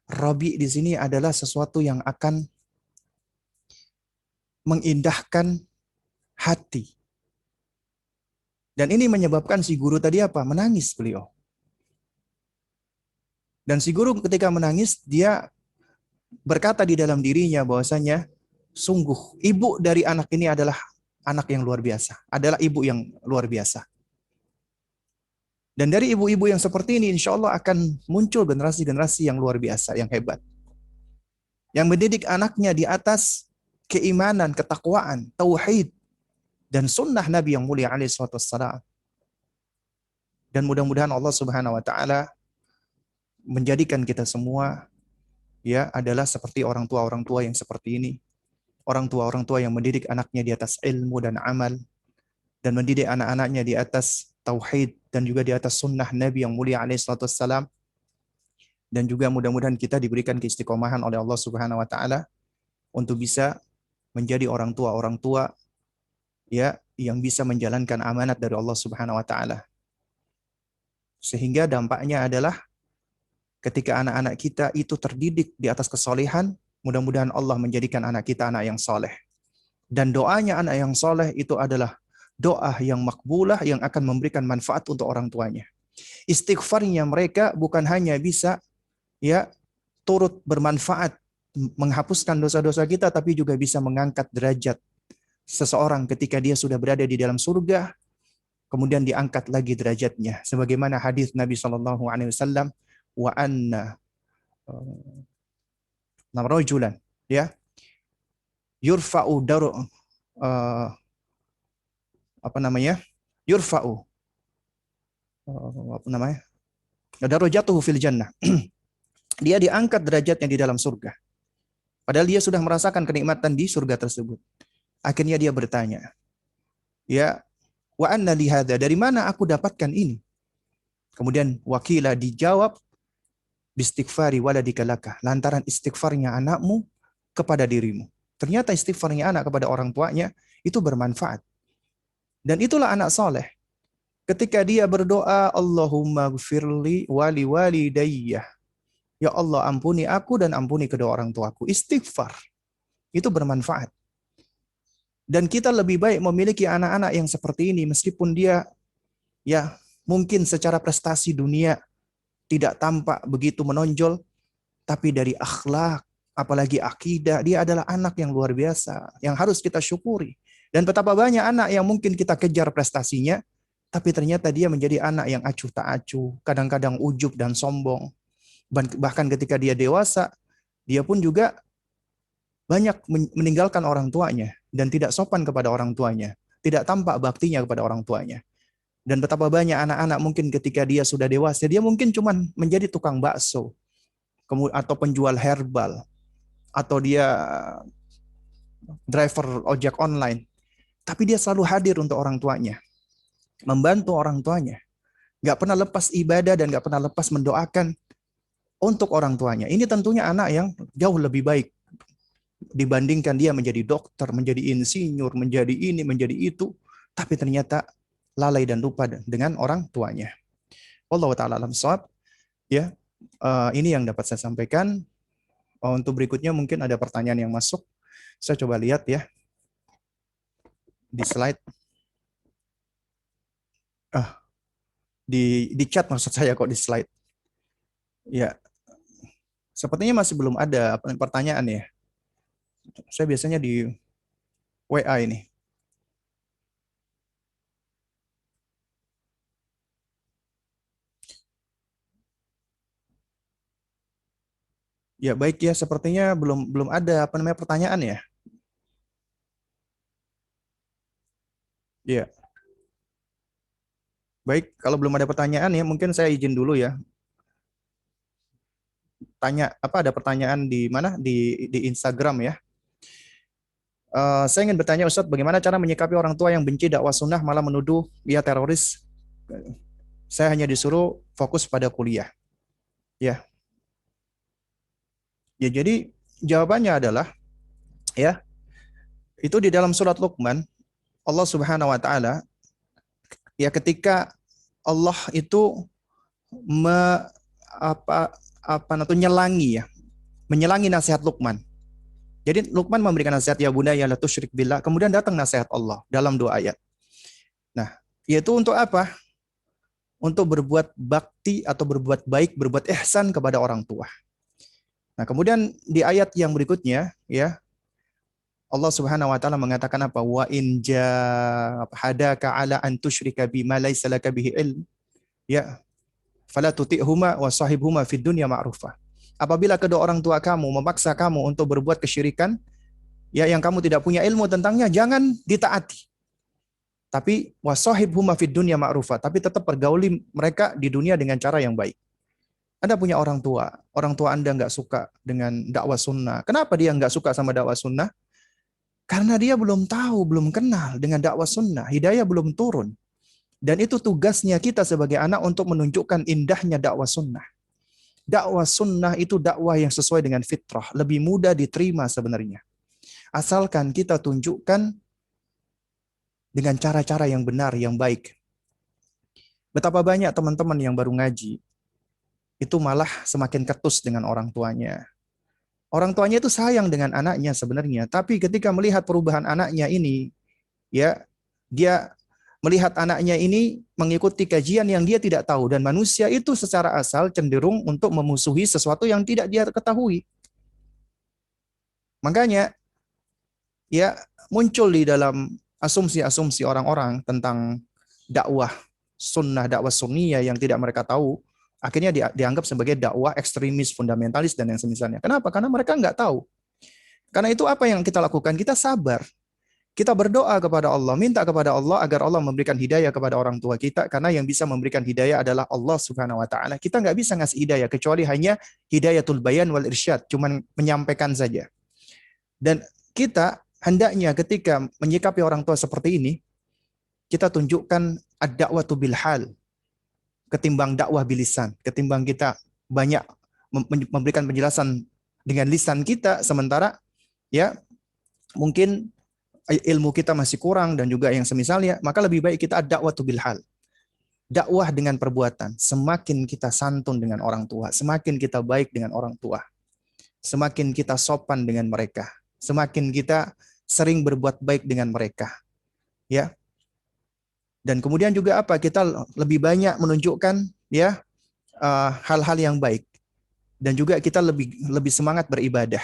Rabi di sini adalah sesuatu yang akan mengindahkan hati. Dan ini menyebabkan si guru tadi apa? Menangis beliau. Dan si guru ketika menangis, dia berkata di dalam dirinya bahwasanya sungguh ibu dari anak ini adalah anak yang luar biasa, adalah ibu yang luar biasa. Dan dari ibu-ibu yang seperti ini, insya Allah akan muncul generasi-generasi yang luar biasa, yang hebat. Yang mendidik anaknya di atas keimanan, ketakwaan, tauhid, dan sunnah Nabi yang mulia alaihi wassalam. Dan mudah-mudahan Allah Subhanahu wa taala menjadikan kita semua ya adalah seperti orang tua yang seperti ini. Orang tua yang mendidik anaknya di atas ilmu dan amal, dan mendidik anak-anaknya di atas tauhid dan juga di atas sunnah Nabi yang mulia alaihi wassalam. Dan juga mudah-mudahan kita diberikan keistiqomahan oleh Allah Subhanahu wa taala untuk bisa menjadi orang tua ya yang bisa menjalankan amanat dari Allah Subhanahu wa taala. Sehingga dampaknya adalah ketika anak-anak kita itu terdidik di atas kesolehan, mudah-mudahan Allah menjadikan anak kita anak yang soleh. Dan doanya anak yang soleh itu adalah doa yang makbulah yang akan memberikan manfaat untuk orang tuanya. Istighfarnya mereka bukan hanya bisa ya turut bermanfaat menghapuskan dosa-dosa kita, tapi juga bisa mengangkat derajat seseorang ketika dia sudah berada di dalam surga, kemudian diangkat lagi derajatnya. Sebagaimana hadis Nabi Shallallahu Alaihi Wasallam, wa anna rajulan ya yurfa'u daru apa namanya yurfa'u apa namanya darajatuhu fil jannah. Dia diangkat derajatnya di dalam surga. Padahal dia sudah merasakan kenikmatan di surga tersebut. Akhirnya dia bertanya, ya, wa anna li hadza, dari mana aku dapatkan ini? Kemudian wakilah dijawab, bistighfari waladika laka, lantaran istighfarnya anakmu kepada dirimu. Ternyata istighfarnya anak kepada orang tuanya itu bermanfaat. Dan itulah anak soleh. Ketika dia berdoa, Allahumma gfirli wali walidayya. Ya Allah, ampuni aku dan ampuni kedua orang tuaku. Istighfar. Itu bermanfaat. Dan kita lebih baik memiliki anak-anak yang seperti ini, meskipun dia ya mungkin secara prestasi dunia tidak tampak begitu menonjol, tapi dari akhlak, apalagi akidah, dia adalah anak yang luar biasa, yang harus kita syukuri. Dan betapa banyak anak yang mungkin kita kejar prestasinya, tapi ternyata dia menjadi anak yang acuh tak acuh, kadang-kadang ujub dan sombong. Bahkan ketika dia dewasa, dia pun juga banyak meninggalkan orang tuanya dan tidak sopan kepada orang tuanya, tidak tampak baktinya kepada orang tuanya. Dan betapa banyak anak-anak mungkin ketika dia sudah dewasa, dia mungkin cuma menjadi tukang bakso, atau penjual herbal, atau dia driver ojek online. Tapi dia selalu hadir untuk orang tuanya, membantu orang tuanya. Gak pernah lepas ibadah dan gak pernah lepas mendoakan untuk orang tuanya. Ini tentunya anak yang jauh lebih baik dibandingkan dia menjadi dokter, menjadi insinyur, menjadi ini, menjadi itu. Tapi ternyata lalai dan lupa dengan orang tuanya. Wallahu ta'ala alam shawab. Ya, ini yang dapat saya sampaikan. Untuk berikutnya mungkin ada pertanyaan yang masuk. Saya coba lihat ya di slide. Di chat maksud saya kok di slide. Ya, sepertinya masih belum ada pertanyaan ya. Saya biasanya di WA ini. Ya baik ya, sepertinya belum belum ada apa namanya pertanyaan ya. Ya, baik. Kalau belum ada pertanyaan ya, mungkin saya izin dulu ya. Tanya apa ada pertanyaan di mana di Instagram ya. Saya ingin bertanya Ustadz, bagaimana cara menyikapi orang tua yang benci dakwah sunnah malah menuduh dia teroris? Saya hanya disuruh fokus pada kuliah. Ya, ya jadi jawabannya adalah ya itu di dalam surat Luqman Allah Subhanahu Wa Taala ya ketika Allah itu me, apa apa itu nyelangi ya menyelangi nasihat Luqman. Jadi Luqman memberikan nasihat ya bunayya la tusyrik billah. Kemudian datang nasihat Allah dalam dua ayat. Nah, yaitu untuk apa? Untuk berbuat bakti atau berbuat baik, berbuat ihsan kepada orang tua. Nah, kemudian di ayat yang berikutnya ya Allah Subhanahu wa taala mengatakan apa? Wa in hadaka ala an tusyrika bima laysa laka bihi ilm. Ya, fala tuti'huma wa sahibhuma fid dunya ma'rufa. Apabila kedua orang tua kamu memaksa kamu untuk berbuat kesyirikan, ya yang kamu tidak punya ilmu tentangnya, jangan ditaati. Tapi wasahibhuma fid dunya ma'rufa, tapi tetap pergauli mereka di dunia dengan cara yang baik. Anda punya orang tua Anda nggak suka dengan dakwah sunnah. Kenapa dia nggak suka sama dakwah sunnah? Karena dia belum tahu, belum kenal dengan dakwah sunnah. Hidayah belum turun. Dan itu tugasnya kita sebagai anak untuk menunjukkan indahnya dakwah sunnah. Dakwah sunnah itu dakwah yang sesuai dengan fitrah. Lebih mudah diterima sebenarnya. Asalkan kita tunjukkan dengan cara-cara yang benar, yang baik. Betapa banyak teman-teman yang baru ngaji, itu malah semakin ketus dengan orang tuanya. Orang tuanya itu sayang dengan anaknya sebenarnya, tapi ketika melihat perubahan anaknya ini, ya dia melihat anaknya ini mengikuti kajian yang dia tidak tahu, dan manusia itu secara asal cenderung untuk memusuhi sesuatu yang tidak dia ketahui. Makanya ya muncul di dalam asumsi-asumsi orang-orang tentang dakwah sunnah, dakwah sunniyah yang tidak mereka tahu, akhirnya dianggap sebagai dakwah ekstremis, fundamentalis, dan yang semisalnya. Kenapa? Karena mereka nggak tahu. Karena itu apa yang kita lakukan? Kita sabar. Kita berdoa kepada Allah, minta kepada Allah agar Allah memberikan hidayah kepada orang tua kita, karena yang bisa memberikan hidayah adalah Allah Subhanahu wa taala. Kita nggak bisa ngasih hidayah kecuali hanya hidayatul bayan wal irsyad, cuman menyampaikan saja. Dan kita hendaknya ketika menyikapi orang tua seperti ini, kita tunjukkan ad-da'watu bil hal ketimbang dakwah bilisan, ketimbang kita banyak memberikan penjelasan dengan lisan kita sementara ya mungkin ilmu kita masih kurang dan juga yang semisalnya, maka lebih baik kita ad-da'watu bil hal. Dakwah dengan perbuatan. Semakin kita santun dengan orang tua, semakin kita baik dengan orang tua, semakin kita sopan dengan mereka, semakin kita sering berbuat baik dengan mereka. Ya. Dan kemudian juga apa? Kita lebih banyak menunjukkan ya hal-hal yang baik. Dan juga kita lebih semangat beribadah.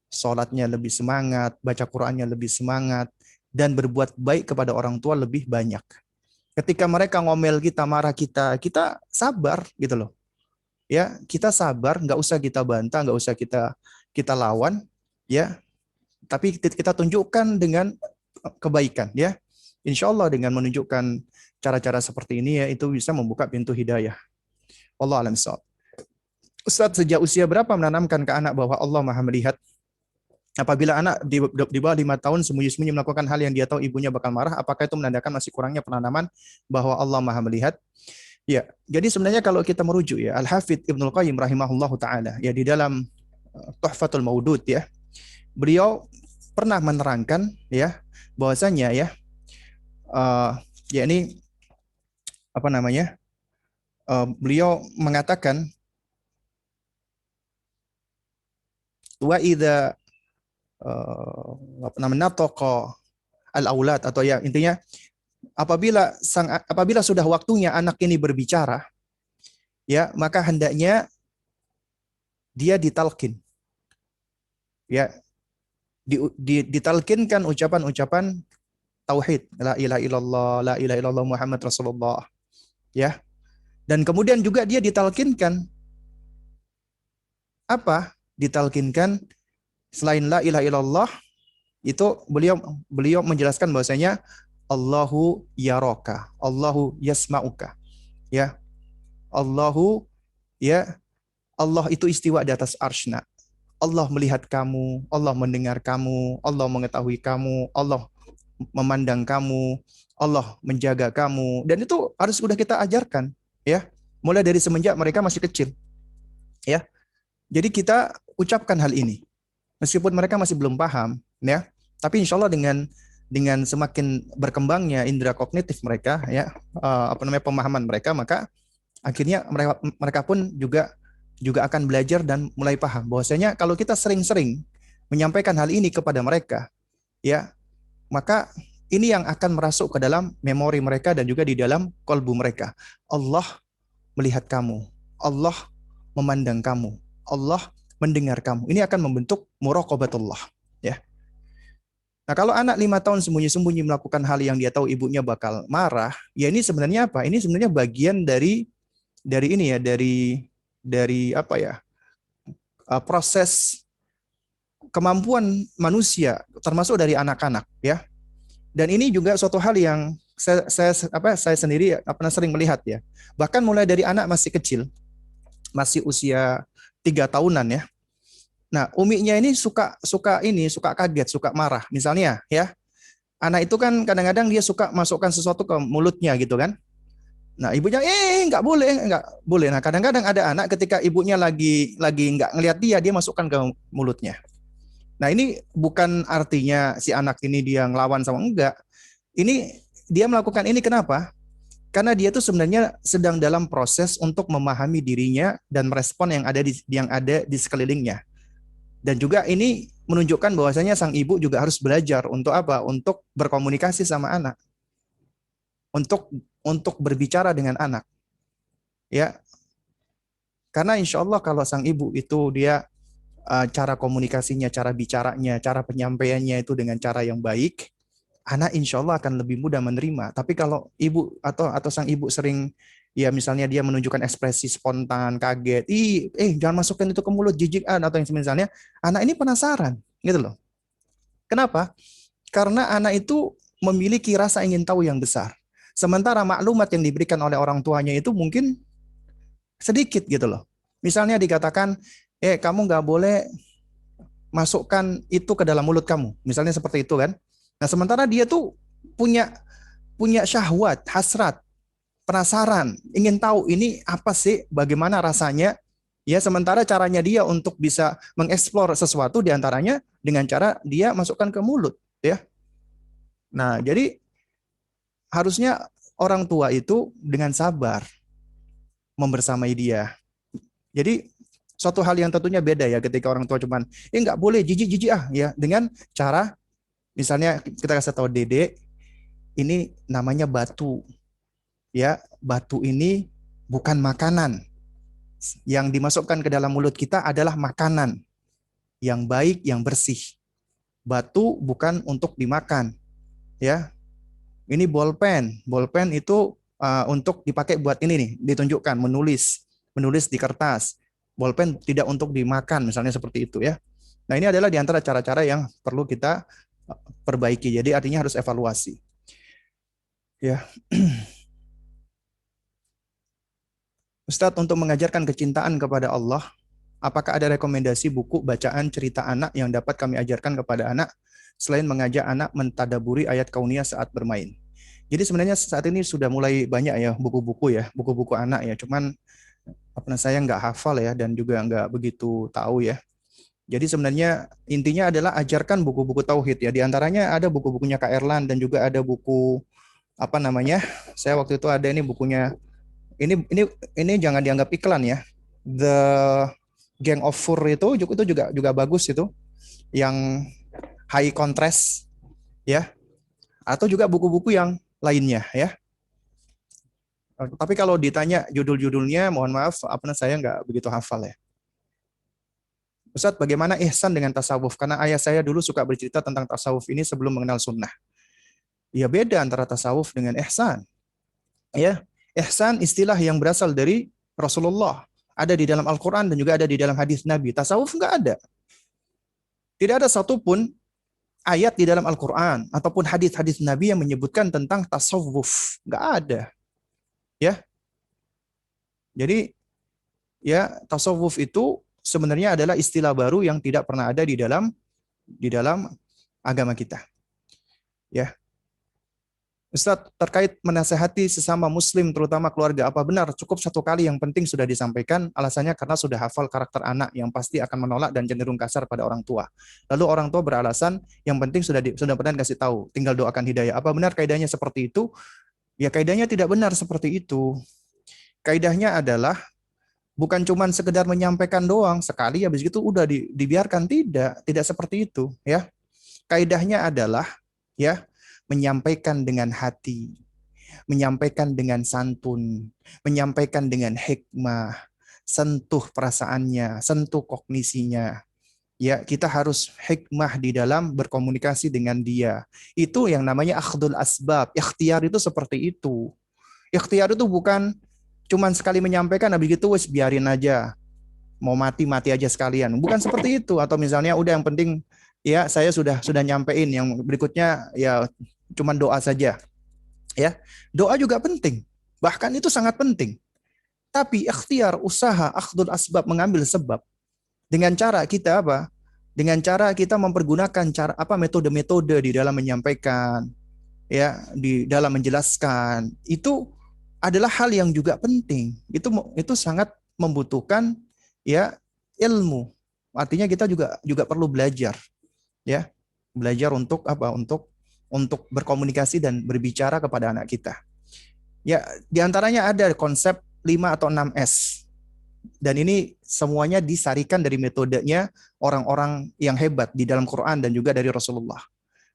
Salatnya lebih semangat, baca Qur'annya lebih semangat, dan berbuat baik kepada orang tua lebih banyak. Ketika mereka ngomel kita, marah kita, kita sabar gitu loh. Ya, kita sabar, nggak usah kita bantah, nggak usah kita lawan, ya. Tapi kita tunjukkan dengan kebaikan, ya. Insya Allah dengan menunjukkan cara-cara seperti ini ya itu bisa membuka pintu hidayah. Allah alam shawab. Ustadz, sejak usia berapa menanamkan ke anak bahwa Allah Maha melihat? Apabila anak di bawah 5 tahun sembunyi-sembunyi melakukan hal yang dia tahu ibunya bakal marah, apakah itu menandakan masih kurangnya penanaman bahwa Allah Maha melihat? Ya, jadi sebenarnya kalau kita merujuk ya Al-Hafidz Ibnul Qayyim rahimahullahu taala ya di dalam Tuhfatul Maudud ya, beliau pernah menerangkan ya bahwasanya ya ya ini apa namanya? Beliau mengatakan wa idza apa namanya tokoh al-aulad atau ya intinya apabila sudah waktunya anak ini berbicara ya maka hendaknya dia ditalkin ya ditalkinkan ucapan-ucapan tauhid, la ilaha illallah, la ilaha illallah Muhammad Rasulullah, ya. Dan kemudian juga dia ditalkinkan apa? Ditalkinkan selain la ilaha illallah itu beliau beliau menjelaskan bahwasanya Allahu yaraka, Allahu yasma'uka, ya. Allahu, ya, Allah itu istiwa di atas arsy-Nya. Allah melihat kamu, Allah mendengar kamu, Allah mengetahui kamu, Allah memandang kamu, Allah menjaga kamu. Dan itu harus sudah kita ajarkan, ya. Mulai dari semenjak mereka masih kecil, ya. Jadi kita ucapkan hal ini. Meskipun mereka masih belum paham, ya. Tapi insya Allah dengan semakin berkembangnya indera kognitif mereka, ya, pemahaman mereka, maka akhirnya mereka pun juga akan belajar dan mulai paham bahwasanya kalau kita sering-sering menyampaikan hal ini kepada mereka, ya, maka ini yang akan merasuk ke dalam memori mereka dan juga di dalam kalbu mereka. Allah melihat kamu, Allah memandang kamu, Allah mendengar kamu. Ini akan membentuk muraqabatullah, ya. Nah, kalau anak 5 tahun sembunyi-sembunyi melakukan hal yang dia tahu ibunya bakal marah, ya ini sebenarnya apa? Ini sebenarnya bagian dari ini ya, dari apa ya? Proses kemampuan manusia termasuk dari anak-anak, ya. Dan ini juga suatu hal yang saya sendiri sering melihat, ya. Bahkan mulai dari anak masih kecil, masih usia 3 tahunan, ya. Nah, uminya ini suka kaget, suka marah. Misalnya, ya, anak itu kan kadang-kadang dia suka masukkan sesuatu ke mulutnya gitu kan. Nah, ibunya nggak boleh. Nah, kadang-kadang ada anak ketika ibunya lagi nggak ngelihat dia masukkan ke mulutnya. Nah, ini bukan artinya si anak ini dia ngelawan sama enggak. Ini dia melakukan ini kenapa? Karena dia tuh sebenarnya sedang dalam proses untuk memahami dirinya dan merespon yang ada di sekelilingnya. Dan juga ini menunjukkan bahwasanya sang ibu juga harus belajar untuk apa? Untuk berkomunikasi sama anak, untuk berbicara dengan anak, ya. Karena insya Allah kalau sang ibu itu dia cara komunikasinya, cara bicaranya, cara penyampaiannya itu dengan cara yang baik, anak insya Allah akan lebih mudah menerima. Tapi kalau ibu atau sang ibu sering, ya misalnya dia menunjukkan ekspresi spontan, kaget, jangan masukkan itu ke mulut, jijik atau yang misalnya, anak ini penasaran, gitu loh. Kenapa? Karena anak itu memiliki rasa ingin tahu yang besar. Sementara maklumat yang diberikan oleh orang tuanya itu mungkin sedikit gitu loh. Misalnya dikatakan, kamu nggak boleh masukkan itu ke dalam mulut kamu. Misalnya seperti itu kan. Nah, sementara dia tuh punya punya syahwat, hasrat, penasaran, ingin tahu ini apa sih, bagaimana rasanya. Ya, sementara caranya dia untuk bisa mengeksplor sesuatu diantaranya dengan cara dia masukkan ke mulut, ya. Nah, jadi harusnya orang tua itu dengan sabar membersamai dia. Jadi suatu hal yang tentunya beda ya ketika orang tua cuman nggak boleh jijik-jijik ya, dengan cara misalnya kita kasih tahu Dede ini namanya batu, ya, batu ini bukan makanan, yang dimasukkan ke dalam mulut kita adalah makanan yang baik, yang bersih. Batu bukan untuk dimakan, ya. Ini bolpen, bolpen itu untuk dipakai buat ini nih, ditunjukkan menulis di kertas. Bolpen tidak untuk dimakan, misalnya seperti itu, ya. Nah, ini adalah di antara cara-cara yang perlu kita perbaiki. Jadi artinya harus evaluasi. Ya. Ustadz, untuk mengajarkan kecintaan kepada Allah, apakah ada rekomendasi buku bacaan cerita anak yang dapat kami ajarkan kepada anak selain mengajak anak mentadaburi ayat kauniyah saat bermain? Jadi sebenarnya saat ini sudah mulai banyak ya buku-buku ya, buku-buku anak ya. Cuman saya nggak hafal ya dan juga nggak begitu tahu ya. Jadi sebenarnya intinya adalah ajarkan buku-buku tauhid ya. Di antaranya ada buku-bukunya Kak Erlan dan juga ada buku apa namanya? Saya waktu itu ada ini bukunya. Ini jangan dianggap iklan ya. The Gang of Four itu juga bagus itu. Yang high contrast ya. Atau juga buku-buku yang lainnya ya. Tapi kalau ditanya judul-judulnya, mohon maaf, saya nggak begitu hafal ya. Ustadz, bagaimana ihsan dengan tasawuf? Karena ayah saya dulu suka bercerita tentang tasawuf ini sebelum mengenal sunnah. Ya beda antara tasawuf dengan ihsan. Ya, ihsan istilah yang berasal dari Rasulullah. Ada di dalam Al-Quran dan juga ada di dalam hadis Nabi. Tasawuf nggak ada. Tidak ada satupun ayat di dalam Al-Quran ataupun hadis-hadis Nabi yang menyebutkan tentang tasawuf. Nggak ada. Ya, jadi ya tasawuf itu sebenarnya adalah istilah baru yang tidak pernah ada di dalam agama kita. Ya, Ustadz, terkait menasehati sesama muslim, terutama keluarga, apa benar cukup satu kali yang penting sudah disampaikan? Alasannya karena sudah hafal karakter anak yang pasti akan menolak dan cenderung kasar pada orang tua. Lalu orang tua beralasan yang penting sudah pernah kasih tahu, tinggal doakan hidayah. Apa benar kaidahnya seperti itu? Ya kaidahnya tidak benar seperti itu. Kaidahnya adalah bukan cuma sekedar menyampaikan doang, sekali habis itu udah dibiarkan. Tidak seperti itu, ya. Kaidahnya adalah ya menyampaikan dengan hati, menyampaikan dengan santun, menyampaikan dengan hikmah, sentuh perasaannya, sentuh kognisinya. Ya, kita harus hikmah di dalam berkomunikasi dengan dia. Itu yang namanya akhdul asbab. Ikhtiar itu seperti itu. Ikhtiar itu bukan cuman sekali menyampaikan habis itu wes biarin aja. Mau mati mati aja sekalian. Bukan seperti itu. Atau misalnya udah yang penting ya saya sudah nyampein, yang berikutnya ya cuman doa saja. Ya, doa juga penting. Bahkan itu sangat penting. Tapi ikhtiar, usaha, akhdul asbab, mengambil sebab dengan cara kita apa? Dengan cara kita mempergunakan cara apa, metode-metode di dalam menyampaikan, ya, di dalam menjelaskan, itu adalah hal yang juga penting. Itu sangat membutuhkan ya ilmu. Artinya kita juga perlu belajar, ya. Belajar untuk apa? Untuk berkomunikasi dan berbicara kepada anak kita. Ya, diantaranya ada konsep 5 atau 6S. Dan ini semuanya disarikan dari metodenya orang-orang yang hebat di dalam Quran dan juga dari Rasulullah.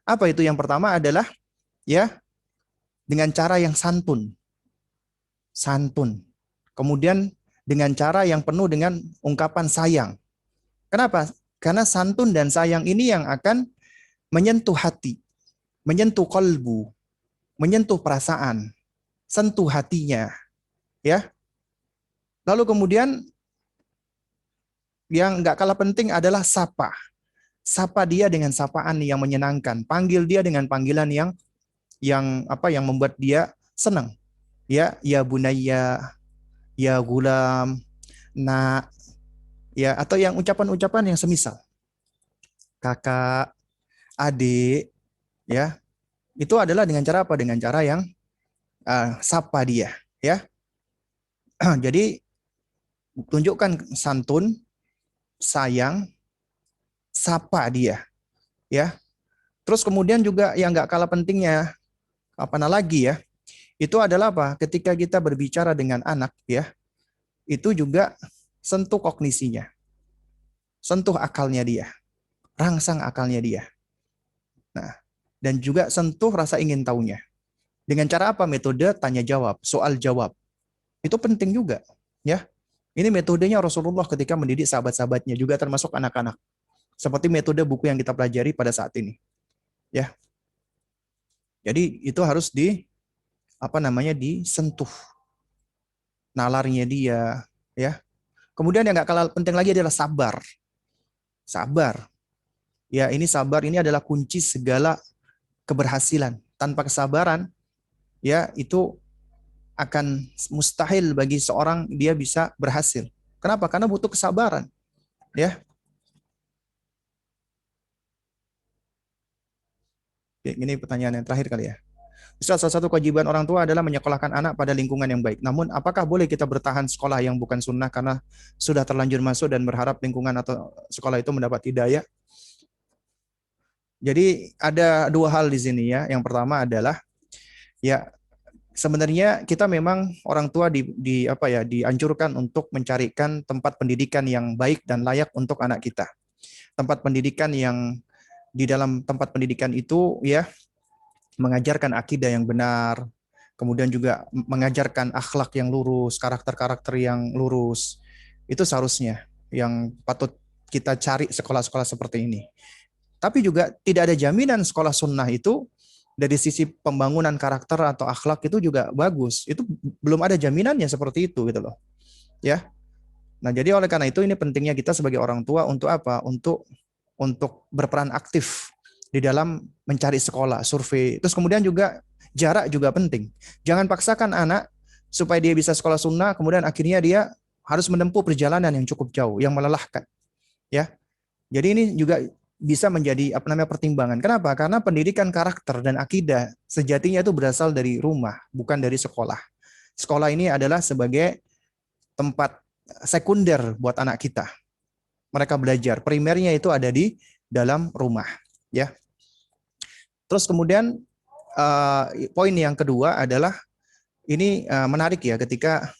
Apa itu? Yang pertama adalah ya dengan cara yang santun. Santun. Kemudian dengan cara yang penuh dengan ungkapan sayang. Kenapa? Karena santun dan sayang ini yang akan menyentuh hati, menyentuh kalbu, menyentuh perasaan, sentuh hatinya, ya. Lalu kemudian yang nggak kalah penting adalah sapa. Sapa dia dengan sapaan yang menyenangkan. Panggil dia dengan panggilan yang membuat dia senang. Ya, ya bunayya, ya gulam, nak, ya, atau yang ucapan-ucapan yang semisal. Kakak, adik, ya. Itu adalah dengan cara apa? Dengan cara yang sapa dia, ya. Jadi tunjukkan santun, sayang, sapa dia, ya. Terus kemudian juga yang nggak kalah pentingnya, apa lagi ya? Itu adalah apa? Ketika kita berbicara dengan anak, ya, itu juga sentuh kognisinya, sentuh akalnya dia, rangsang akalnya dia. Nah, dan juga sentuh rasa ingin tahunya. Dengan cara apa? Metode tanya jawab, soal jawab. Itu penting juga, ya. Ini metodenya Rasulullah ketika mendidik sahabat-sahabatnya, juga termasuk anak-anak. Seperti metode buku yang kita pelajari pada saat ini, ya. Jadi itu harus disentuh nalarnya dia, ya. Kemudian yang nggak kalah penting lagi adalah sabar. Sabar. Ya, ini sabar ini adalah kunci segala keberhasilan. Tanpa kesabaran, ya, itu akan mustahil bagi seorang dia bisa berhasil. Kenapa? Karena butuh kesabaran, ya. Ini pertanyaan yang terakhir kali ya. Ustaz, salah satu kewajiban orang tua adalah menyekolahkan anak pada lingkungan yang baik. Namun, apakah boleh kita bertahan sekolah yang bukan sunnah karena sudah terlanjur masuk dan berharap lingkungan atau sekolah itu mendapat hidayah? Jadi ada dua hal di sini ya. Yang pertama adalah ya sebenarnya kita memang orang tua dianjurkan untuk mencarikan tempat pendidikan yang baik dan layak untuk anak kita. Tempat pendidikan yang di dalam tempat pendidikan itu ya mengajarkan akidah yang benar, kemudian juga mengajarkan akhlak yang lurus, karakter-karakter yang lurus. Itu seharusnya yang patut kita cari sekolah-sekolah seperti ini. Tapi juga tidak ada jaminan sekolah sunnah itu dari sisi pembangunan karakter atau akhlak itu juga bagus. Itu belum ada jaminannya seperti itu gitu loh. Ya. Nah, jadi oleh karena itu ini pentingnya kita sebagai orang tua untuk apa? Untuk berperan aktif di dalam mencari sekolah, survei. Terus kemudian juga jarak juga penting. Jangan paksakan anak supaya dia bisa sekolah sunnah, kemudian akhirnya dia harus menempuh perjalanan yang cukup jauh, yang melelahkan. Ya, jadi ini juga bisa menjadi pertimbangan. Kenapa? Karena pendidikan karakter dan akidah sejatinya itu berasal dari rumah, bukan dari sekolah. Sekolah ini adalah sebagai tempat sekunder buat anak kita. Mereka belajar. Primernya itu ada di dalam rumah, ya. Terus kemudian poin yang kedua adalah ini menarik ya ketika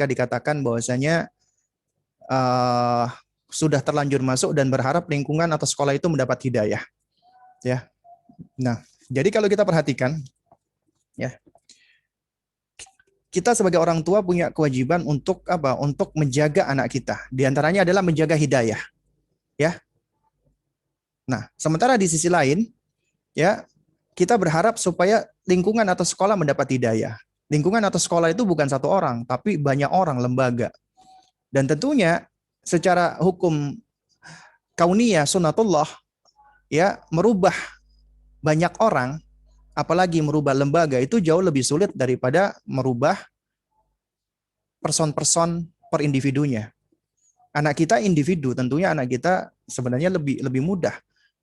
dikatakan bahwasanya sudah terlanjur masuk dan berharap lingkungan atau sekolah itu mendapat hidayah. Ya. Nah, jadi kalau kita perhatikan, ya, kita sebagai orang tua punya kewajiban untuk apa? Untuk menjaga anak kita. Di antaranya adalah menjaga hidayah. Ya. Nah, sementara di sisi lain, ya, kita berharap supaya lingkungan atau sekolah mendapat hidayah. Lingkungan atau sekolah itu bukan satu orang, tapi banyak orang, lembaga. Dan tentunya secara hukum kauniyah sunatullah, ya, merubah banyak orang, apalagi merubah lembaga itu jauh lebih sulit daripada merubah person-person per individunya. Anak kita individu, tentunya anak kita sebenarnya lebih mudah.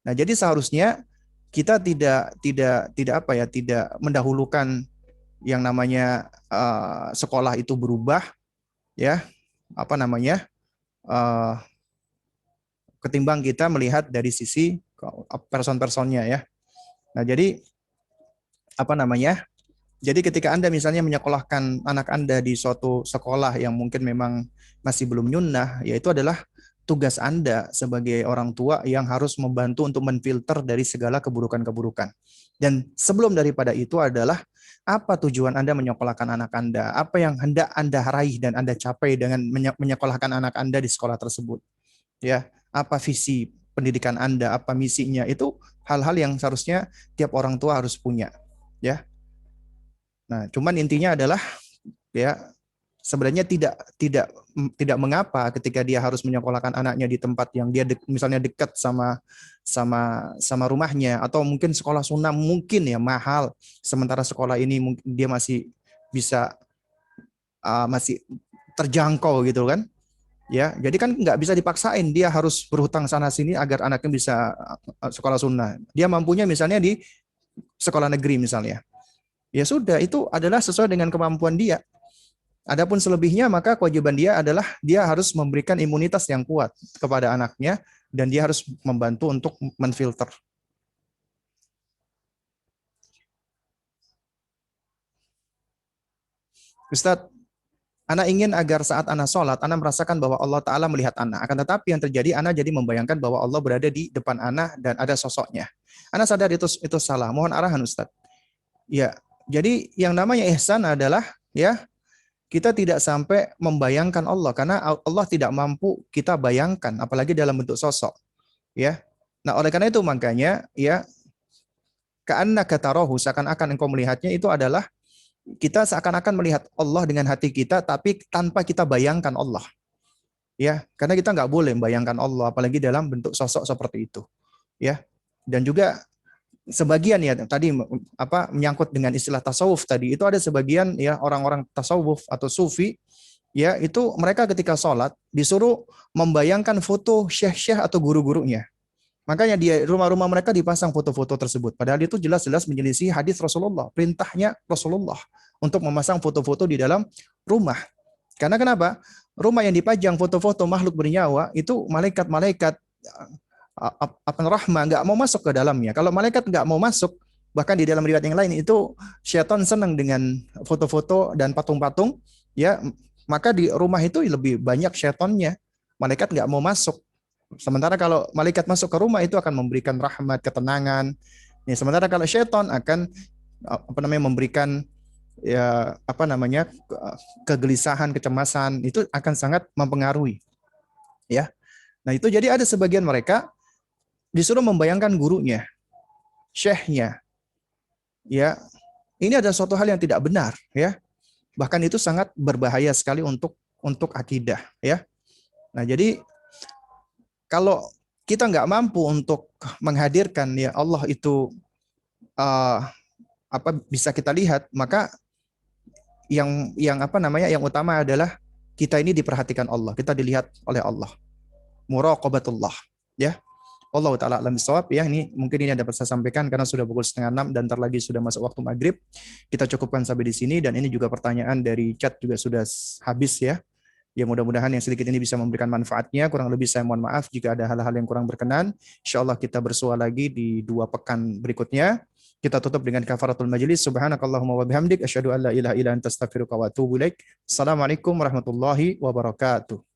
Nah, jadi seharusnya kita tidak mendahulukan yang namanya sekolah itu berubah, ya, ketimbang kita melihat dari sisi person-personnya, ya. Nah, jadi jadi ketika Anda misalnya menyekolahkan anak Anda di suatu sekolah yang mungkin memang masih belum nyunnah, yaitu adalah tugas Anda sebagai orang tua yang harus membantu untuk menfilter dari segala keburukan-keburukan. Dan sebelum daripada itu adalah apa tujuan Anda menyekolahkan anak Anda? Apa yang hendak Anda raih dan Anda capai dengan menyekolahkan anak Anda di sekolah tersebut? Ya, apa visi pendidikan Anda? Apa misinya? Itu hal-hal yang seharusnya tiap orang tua harus punya. Ya. Nah, cuman intinya adalah, ya, sebenarnya tidak mengapa ketika dia harus menyekolahkan anaknya di tempat yang dia misalnya dekat sama rumahnya, atau mungkin sekolah sunnah mungkin ya mahal, sementara sekolah ini mungkin dia masih bisa masih terjangkau gitu kan. Ya, jadi kan nggak bisa dipaksain dia harus berhutang sana sini agar anaknya bisa sekolah sunnah. Dia mampunya misalnya di sekolah negeri misalnya. Ya sudah, itu adalah sesuai dengan kemampuan dia. Adapun selebihnya maka kewajiban dia adalah dia harus memberikan imunitas yang kuat kepada anaknya dan dia harus membantu untuk menfilter. Ustadz, anak ingin agar saat anak sholat, anak merasakan bahwa Allah Ta'ala melihat anak. Akan tetapi yang terjadi, anak jadi membayangkan bahwa Allah berada di depan anak dan ada sosoknya. Anak sadar itu salah. Mohon arahan Ustadz. Ya, jadi yang namanya ihsan adalah, ya, kita tidak sampai membayangkan Allah karena Allah tidak mampu kita bayangkan apalagi dalam bentuk sosok, ya. Nah, oleh karena itu makanya, ya, ka'annaka tarahu, seakan-akan engkau melihatnya, itu adalah kita seakan-akan melihat Allah dengan hati kita tapi tanpa kita bayangkan Allah. Ya, karena kita nggak boleh membayangkan Allah apalagi dalam bentuk sosok seperti itu. Ya. Dan juga sebagian, ya, tadi menyangkut dengan istilah tasawuf tadi, itu ada sebagian, ya, orang-orang tasawuf atau sufi, ya, itu mereka ketika sholat disuruh membayangkan foto syekh-syekh atau guru-gurunya. Makanya di rumah-rumah mereka dipasang foto-foto tersebut. Padahal itu jelas-jelas menyelisih hadis Rasulullah, perintahnya Rasulullah untuk memasang foto-foto di dalam rumah. Karena kenapa? Rumah yang dipajang foto-foto makhluk bernyawa itu malaikat-malaikat rahmah nggak mau masuk ke dalamnya. Kalau malaikat nggak mau masuk, bahkan di dalam riwayat yang lain itu syaitan senang dengan foto-foto dan patung-patung, ya, maka di rumah itu lebih banyak syaitannya. Malaikat nggak mau masuk. Sementara kalau malaikat masuk ke rumah itu akan memberikan rahmat, ketenangan. Ya, sementara kalau syaitan akan memberikan, ya, kegelisahan, kecemasan, itu akan sangat mempengaruhi. Ya. Nah, itu jadi ada sebagian mereka disuruh membayangkan gurunya, syekhnya. Ya, ini adalah suatu hal yang tidak benar, ya. Bahkan itu sangat berbahaya sekali untuk akidah, ya. Nah, jadi kalau kita nggak mampu untuk menghadirkan ya Allah itu uh, apa bisa kita lihat, maka yang apa namanya yang utama adalah kita ini diperhatikan Allah, kita dilihat oleh Allah, muraqabatullah, ya. Allah taala alam bisawab, ya. Ini mungkin ini yang dapat saya sampaikan karena sudah pukul setengah 6 dan ntar lagi sudah masuk waktu maghrib. Kita cukupkan sampai di sini, dan ini juga pertanyaan dari chat juga sudah habis, ya. Ya, mudah-mudahan yang sedikit ini bisa memberikan manfaatnya. Kurang lebih saya mohon maaf jika ada hal-hal yang kurang berkenan. Insya Allah kita bersua lagi di 2 pekan berikutnya. Kita tutup dengan kafaratul majlis. Subhanakallahumma wa bihamdik. Asyhadu an la ilaha illa anta astaghfiruka wa atubu ilaik. Assalamualaikum warahmatullahi wabarakatuh.